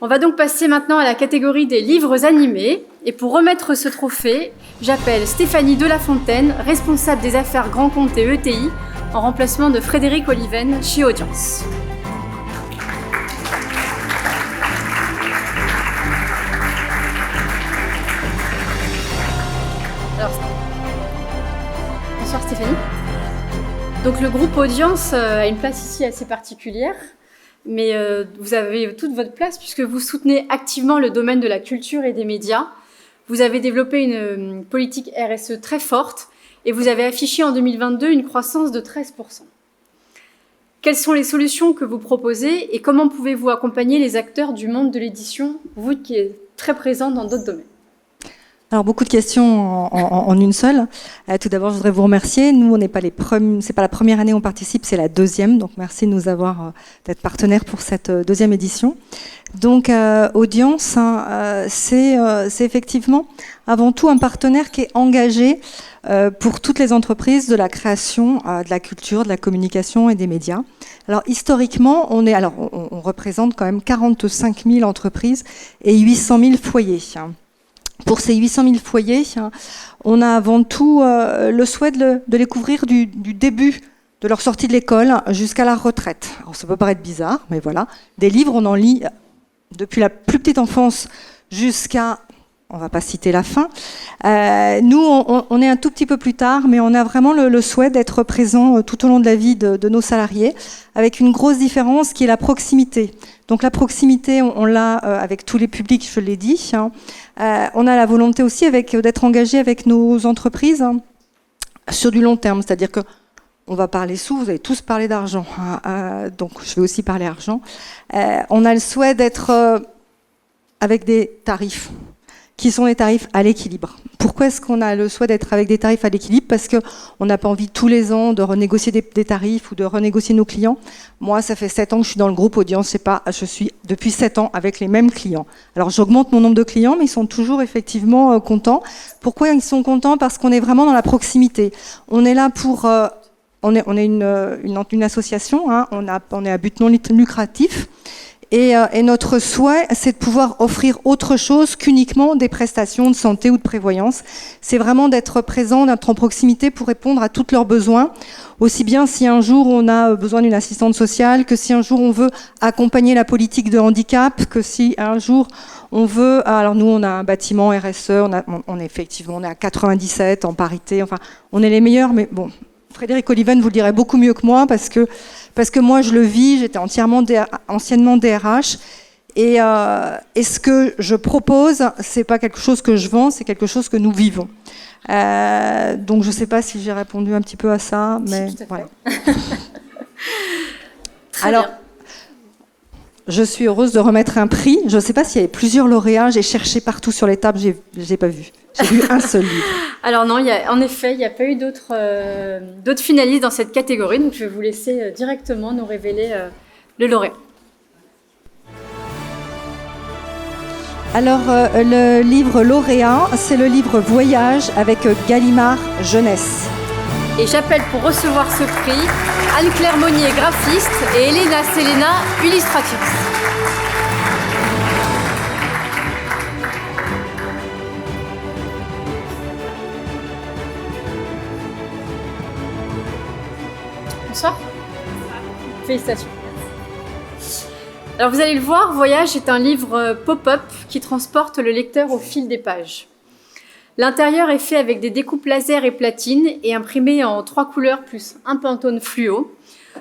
On va donc passer maintenant à la catégorie des livres animés. Et pour remettre ce trophée, j'appelle Stéphanie Delafontaine, responsable des affaires Grand Compte et ETI, en remplacement de Frédéric Oliven chez Audience. Alors, bonsoir Stéphanie. Donc le groupe Audience a une place ici assez particulière. Mais vous avez toute votre place puisque vous soutenez activement le domaine de la culture et des médias. Vous avez développé une politique RSE très forte et vous avez affiché en 2022 une croissance de 13%. Quelles sont les solutions que vous proposez et comment pouvez-vous accompagner les acteurs du monde de l'édition, vous qui êtes très présent dans d'autres domaines ? Alors beaucoup de questions en une seule. Tout d'abord, je voudrais vous remercier. Nous, on n'est pas c'est pas la première année où on participe, c'est la deuxième. Donc merci de nous avoir d'être partenaires pour cette deuxième édition. Donc Audience, c'est effectivement avant tout un partenaire qui est engagé pour toutes les entreprises de la création, de la culture, de la communication et des médias. Alors historiquement, on représente quand même 45 000 entreprises et 800 000 foyers. Pour ces 800 000 foyers, on a avant tout le souhait de les couvrir du début de leur sortie de l'école jusqu'à la retraite. Alors ça peut paraître bizarre, mais voilà. Des livres, on en lit depuis la plus petite enfance jusqu'à... On ne va pas citer la fin. Nous, on est un tout petit peu plus tard, mais on a vraiment le souhait d'être présent tout au long de la vie de nos salariés, avec une grosse différence qui est la proximité. Donc la proximité, on l'a avec tous les publics, je l'ai dit. On a la volonté aussi d'être engagé avec nos entreprises sur du long terme, c'est-à-dire que on va parler sous, vous allez tous parler d'argent, donc je vais aussi parler argent. On a le souhait d'être avec des tarifs qui sont des tarifs à l'équilibre. Pourquoi est-ce qu'on a le souhait d'être avec des tarifs à l'équilibre? Parce qu'on n'a pas envie tous les ans de renégocier des tarifs ou de renégocier nos clients. Moi, ça fait 7 ans que je suis dans le groupe Audience, je suis depuis 7 ans avec les mêmes clients. Alors j'augmente mon nombre de clients, mais ils sont toujours effectivement contents. Pourquoi ils sont contents? Parce qu'on est vraiment dans la proximité. On est là pour... on est une association, hein, on est à but non lucratif. Et notre souhait, c'est de pouvoir offrir autre chose qu'uniquement des prestations de santé ou de prévoyance. C'est vraiment d'être présent, d'être en proximité pour répondre à tous leurs besoins. Aussi bien si un jour on a besoin d'une assistante sociale, que si un jour on veut accompagner la politique de handicap, que si un jour on veut... Alors nous, on a un bâtiment RSE, on est à 97 en parité, enfin, on est les meilleurs, mais bon... Frédéric Oliven vous le dirait beaucoup mieux que moi parce que moi je le vis, j'étais anciennement DRH et ce que je propose, c'est pas quelque chose que je vends, c'est quelque chose que nous vivons. Donc je sais pas si j'ai répondu un petit peu à ça, mais si, voilà. Alors, je suis heureuse de remettre un prix. Je ne sais pas s'il y avait plusieurs lauréats. J'ai cherché partout sur les tables, j'ai pas vu. J'ai vu un seul livre. Alors non, en effet, il n'y a pas eu d'autres finalistes dans cette catégorie. Donc je vais vous laisser directement nous révéler le lauréat. Alors le livre lauréat, c'est le livre Voyage avec Gallimard Jeunesse. Et j'appelle pour recevoir ce prix Anne-Claire Monnier, graphiste, et Elena Selena, illustratrice. Bonsoir. Félicitations. Alors vous allez le voir, Voyage est un livre pop-up qui transporte le lecteur au fil des pages. L'intérieur est fait avec des découpes laser et platine et imprimé en 3 couleurs plus un Pantone fluo,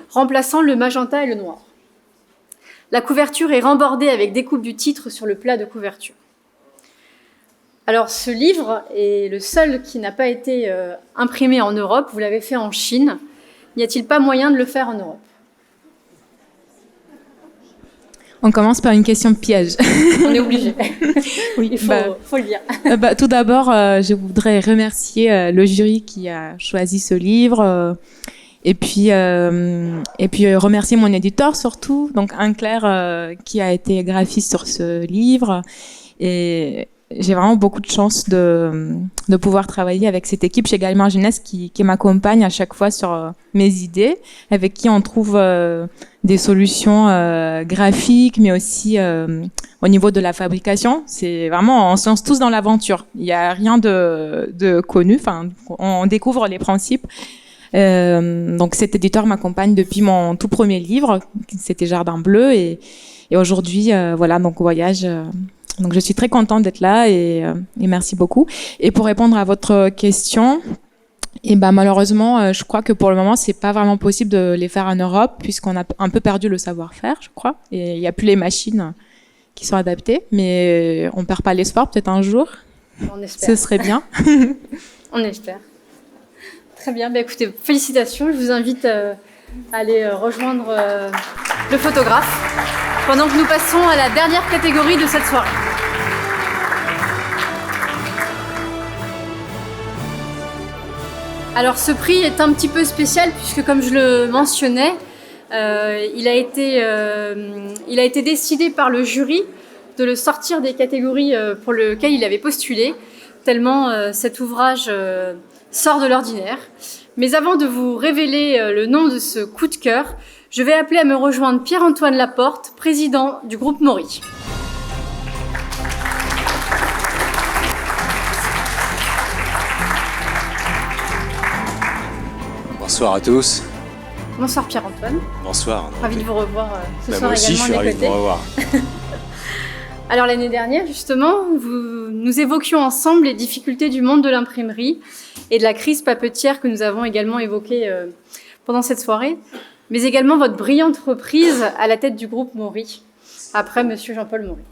remplaçant le magenta et le noir. La couverture est rembordée avec découpe du titre sur le plat de couverture. Alors ce livre est le seul qui n'a pas été imprimé en Europe, vous l'avez fait en Chine. N'y a-t-il pas moyen de le faire en Europe? On commence par une question piège. On est obligé. Oui, il faut le dire. Tout d'abord, je voudrais remercier le jury qui a choisi ce livre. Et puis remercier mon éditeur surtout, donc Anne-Claire qui a été graphiste sur ce livre. Et j'ai vraiment beaucoup de chance de pouvoir travailler avec cette équipe chez Gallimard Jeunesse qui m'accompagne à chaque fois sur mes idées, avec qui on trouve des solutions graphiques, mais aussi au niveau de la fabrication. C'est vraiment, on se lance tous dans l'aventure. Il n'y a rien de connu. Enfin, on découvre les principes. Donc cet éditeur m'accompagne depuis mon tout premier livre, c'était Jardin Bleu, et aujourd'hui, voilà, donc Voyage. Donc je suis très contente d'être là et merci beaucoup. Et pour répondre à votre question, malheureusement, je crois que pour le moment, c'est pas vraiment possible de les faire en Europe puisqu'on a un peu perdu le savoir-faire, je crois. Et il n'y a plus les machines qui sont adaptées, mais on perd pas l'espoir, peut-être un jour. On espère. Ce serait bien. On espère. Très bien. Écoutez, félicitations. Je vous invite à aller rejoindre le photographe pendant que nous passons à la dernière catégorie de cette soirée. Alors ce prix est un petit peu spécial puisque, comme je le mentionnais, il a été décidé par le jury de le sortir des catégories pour lesquelles il avait postulé, tellement cet ouvrage sort de l'ordinaire. Mais avant de vous révéler le nom de ce coup de cœur, je vais appeler à me rejoindre Pierre-Antoine Laporte, président du groupe Maury. Bonsoir à tous. Bonsoir Pierre-Antoine. Bonsoir. Ravi de vous revoir ce soir moi aussi, également je suis à mes ravi de vous revoir. Alors l'année dernière, justement, nous évoquions ensemble les difficultés du monde de l'imprimerie et de la crise papetière que nous avons également évoquée pendant cette soirée, mais également votre brillante reprise à la tête du groupe Maury, après Monsieur Jean-Paul Maury.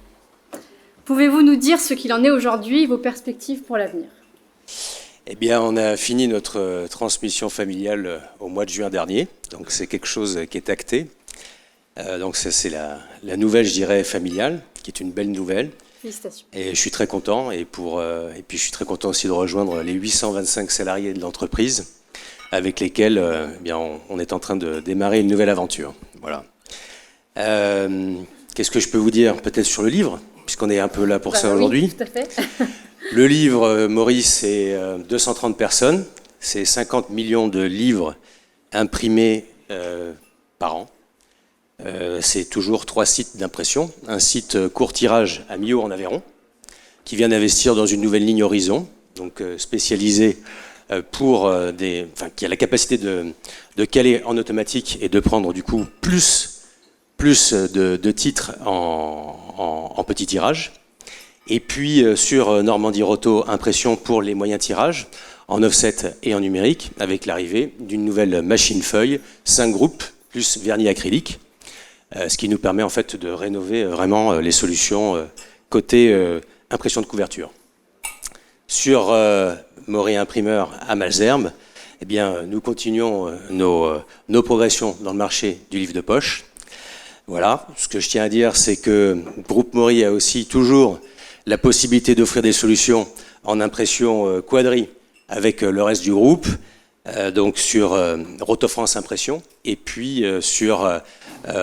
Pouvez-vous nous dire ce qu'il en est aujourd'hui et vos perspectives pour l'avenir ? Eh bien, on a fini notre transmission familiale au mois de juin dernier, donc c'est quelque chose qui est acté. Donc ça, c'est la nouvelle, je dirais, familiale, qui est une belle nouvelle. Félicitations. Et je suis très content, et puis je suis très content aussi de rejoindre les 825 salariés de l'entreprise, avec lesquels eh bien, on est en train de démarrer une nouvelle aventure. Voilà. Qu'est-ce que je peux vous dire peut-être sur le livre, puisqu'on est un peu là pour ça aujourd'hui. Tout à fait. Le livre, Maurice, c'est 230 personnes, c'est 50 millions de livres imprimés par an. C'est toujours 3 sites d'impression. Un site court tirage à Millau en Aveyron, qui vient d'investir dans une nouvelle ligne Horizon, donc spécialisée qui a la capacité de caler en automatique et de prendre du coup plus de titres en petit tirage. Et puis sur Normandie Roto, impression pour les moyens tirages, en offset et en numérique, avec l'arrivée d'une nouvelle machine feuille, 5 groupes, plus vernis acrylique, ce qui nous permet en fait de rénover vraiment les solutions côté impression de couverture. Sur Maury Imprimeur à Malesherbes, eh bien, nous continuons nos progressions dans le marché du livre de poche. Voilà, ce que je tiens à dire, c'est que Groupe Maury a aussi toujours la possibilité d'offrir des solutions en impression quadri avec le reste du groupe, donc sur Roto-France Impression, et puis sur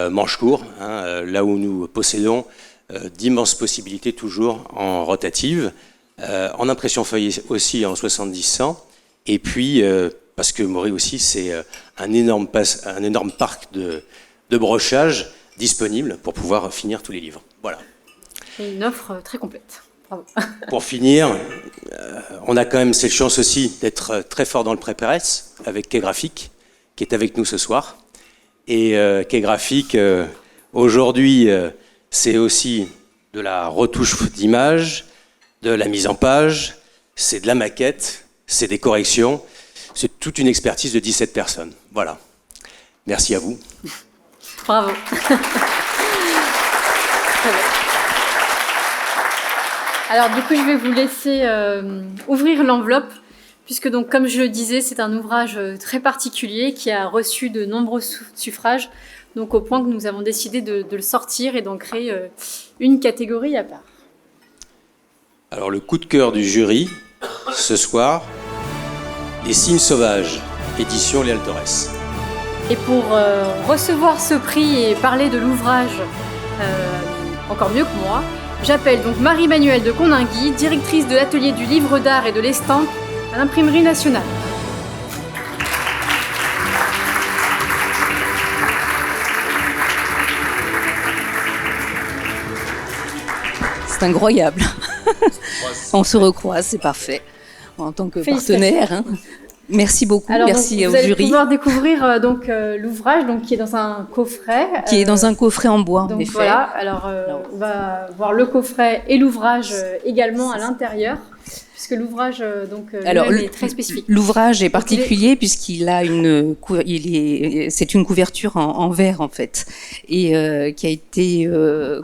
Manchecourt, là où nous possédons d'immenses possibilités toujours en rotative, en impression feuillée aussi en 70-100, et puis parce que Maury aussi c'est un énorme parc de brochage disponible pour pouvoir finir tous les livres. Voilà. C'est une offre très complète. Bravo. Pour finir, on a quand même cette chance aussi d'être très fort dans le pré-presse avec Quai Graphique, qui est avec nous ce soir. Et Quai Graphique, aujourd'hui, c'est aussi de la retouche d'image, de la mise en page, c'est de la maquette, c'est des corrections, c'est toute une expertise de 17 personnes. Voilà. Merci à vous. Bravo. Alors du coup, je vais vous laisser ouvrir l'enveloppe, puisque donc, comme je le disais, c'est un ouvrage très particulier qui a reçu de nombreux suffrages, donc au point que nous avons décidé de le sortir et d'en créer une catégorie à part. Alors le coup de cœur du jury, ce soir, Les Signes Sauvages, édition Léal Torres. Et pour recevoir ce prix et parler de l'ouvrage encore mieux que moi, j'appelle donc Marie-Manuelle de Condingui, directrice de l'atelier du livre d'art et de l'estampe à l'Imprimerie nationale. C'est incroyable. On se recroise, c'est parfait. En tant que partenaire. Hein. Merci beaucoup, alors, merci donc, au vous allez jury. Pouvoir découvrir l'ouvrage qui est dans un coffret. Qui est dans un coffret en bois, donc, en effet. Voilà, alors on va voir le coffret et l'ouvrage également à l'intérieur, puisque l'ouvrage est très spécifique. L'ouvrage est particulier puisqu'il a c'est une couverture en verre en fait, et qui a été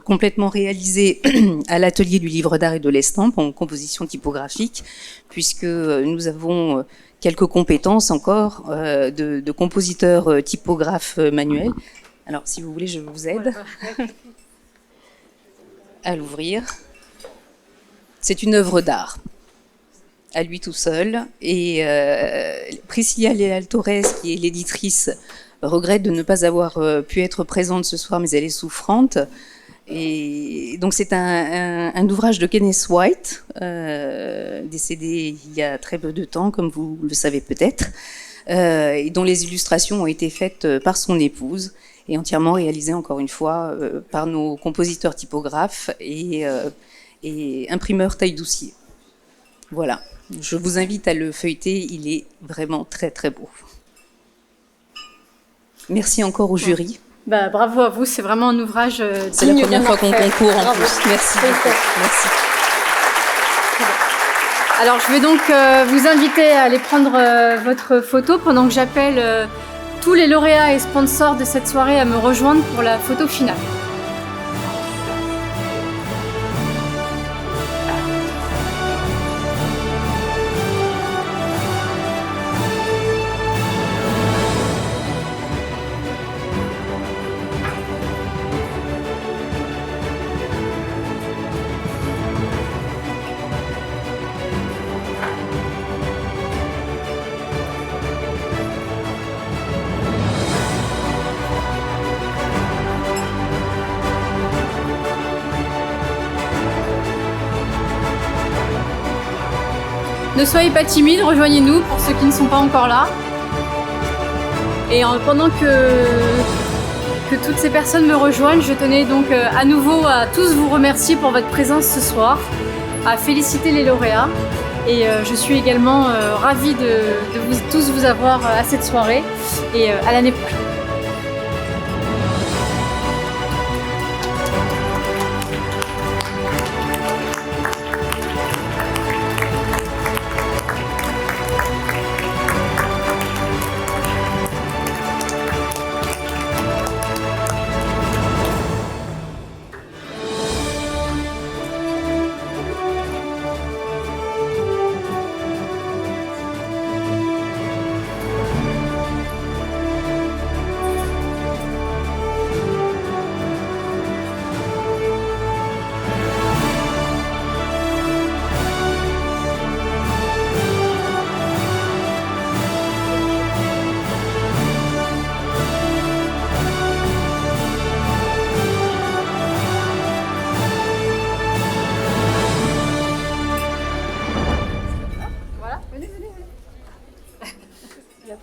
complètement réalisée à l'atelier du livre d'art et de l'estampe en composition typographique, puisque nous avons quelques compétences encore de compositeurs typographes manuels. Alors, si vous voulez, je vous aide à l'ouvrir. C'est une œuvre d'art, à lui tout seul. Et Priscilla Léal Torres, qui est l'éditrice, regrette de ne pas avoir pu être présente ce soir, mais elle est souffrante. Et donc c'est un ouvrage de Kenneth White, décédé il y a très peu de temps, comme vous le savez peut-être, et dont les illustrations ont été faites par son épouse et entièrement réalisées encore une fois par nos compositeurs typographes et imprimeurs taille-doucier. Voilà, je vous invite à le feuilleter, il est vraiment très très beau. Merci encore au jury. Bravo à vous, c'est vraiment un ouvrage digne. C'est la première fois qu'on concourt en plus. Merci. Merci. Alors je vais donc vous inviter à aller prendre votre photo pendant que j'appelle tous les lauréats et sponsors de cette soirée à me rejoindre pour la photo finale. Ne soyez pas timides, rejoignez-nous pour ceux qui ne sont pas encore là. Et pendant que toutes ces personnes me rejoignent, je tenais donc à nouveau à tous vous remercier pour votre présence ce soir, à féliciter les lauréats. Et je suis également ravie de tous vous avoir à cette soirée et à l'année prochaine.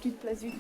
Plus de place du tout.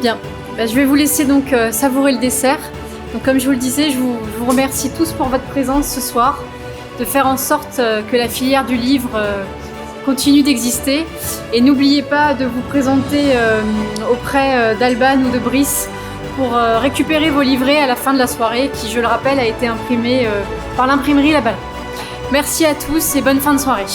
Bien, je vais vous laisser donc savourer le dessert. Donc comme je vous le disais, je vous remercie tous pour votre présence ce soir, de faire en sorte que la filière du livre continue d'exister. Et n'oubliez pas de vous présenter auprès d'Alban ou de Brice pour récupérer vos livrets à la fin de la soirée, qui, je le rappelle, a été imprimé par l'imprimerie La Balle. Merci à tous et bonne fin de soirée.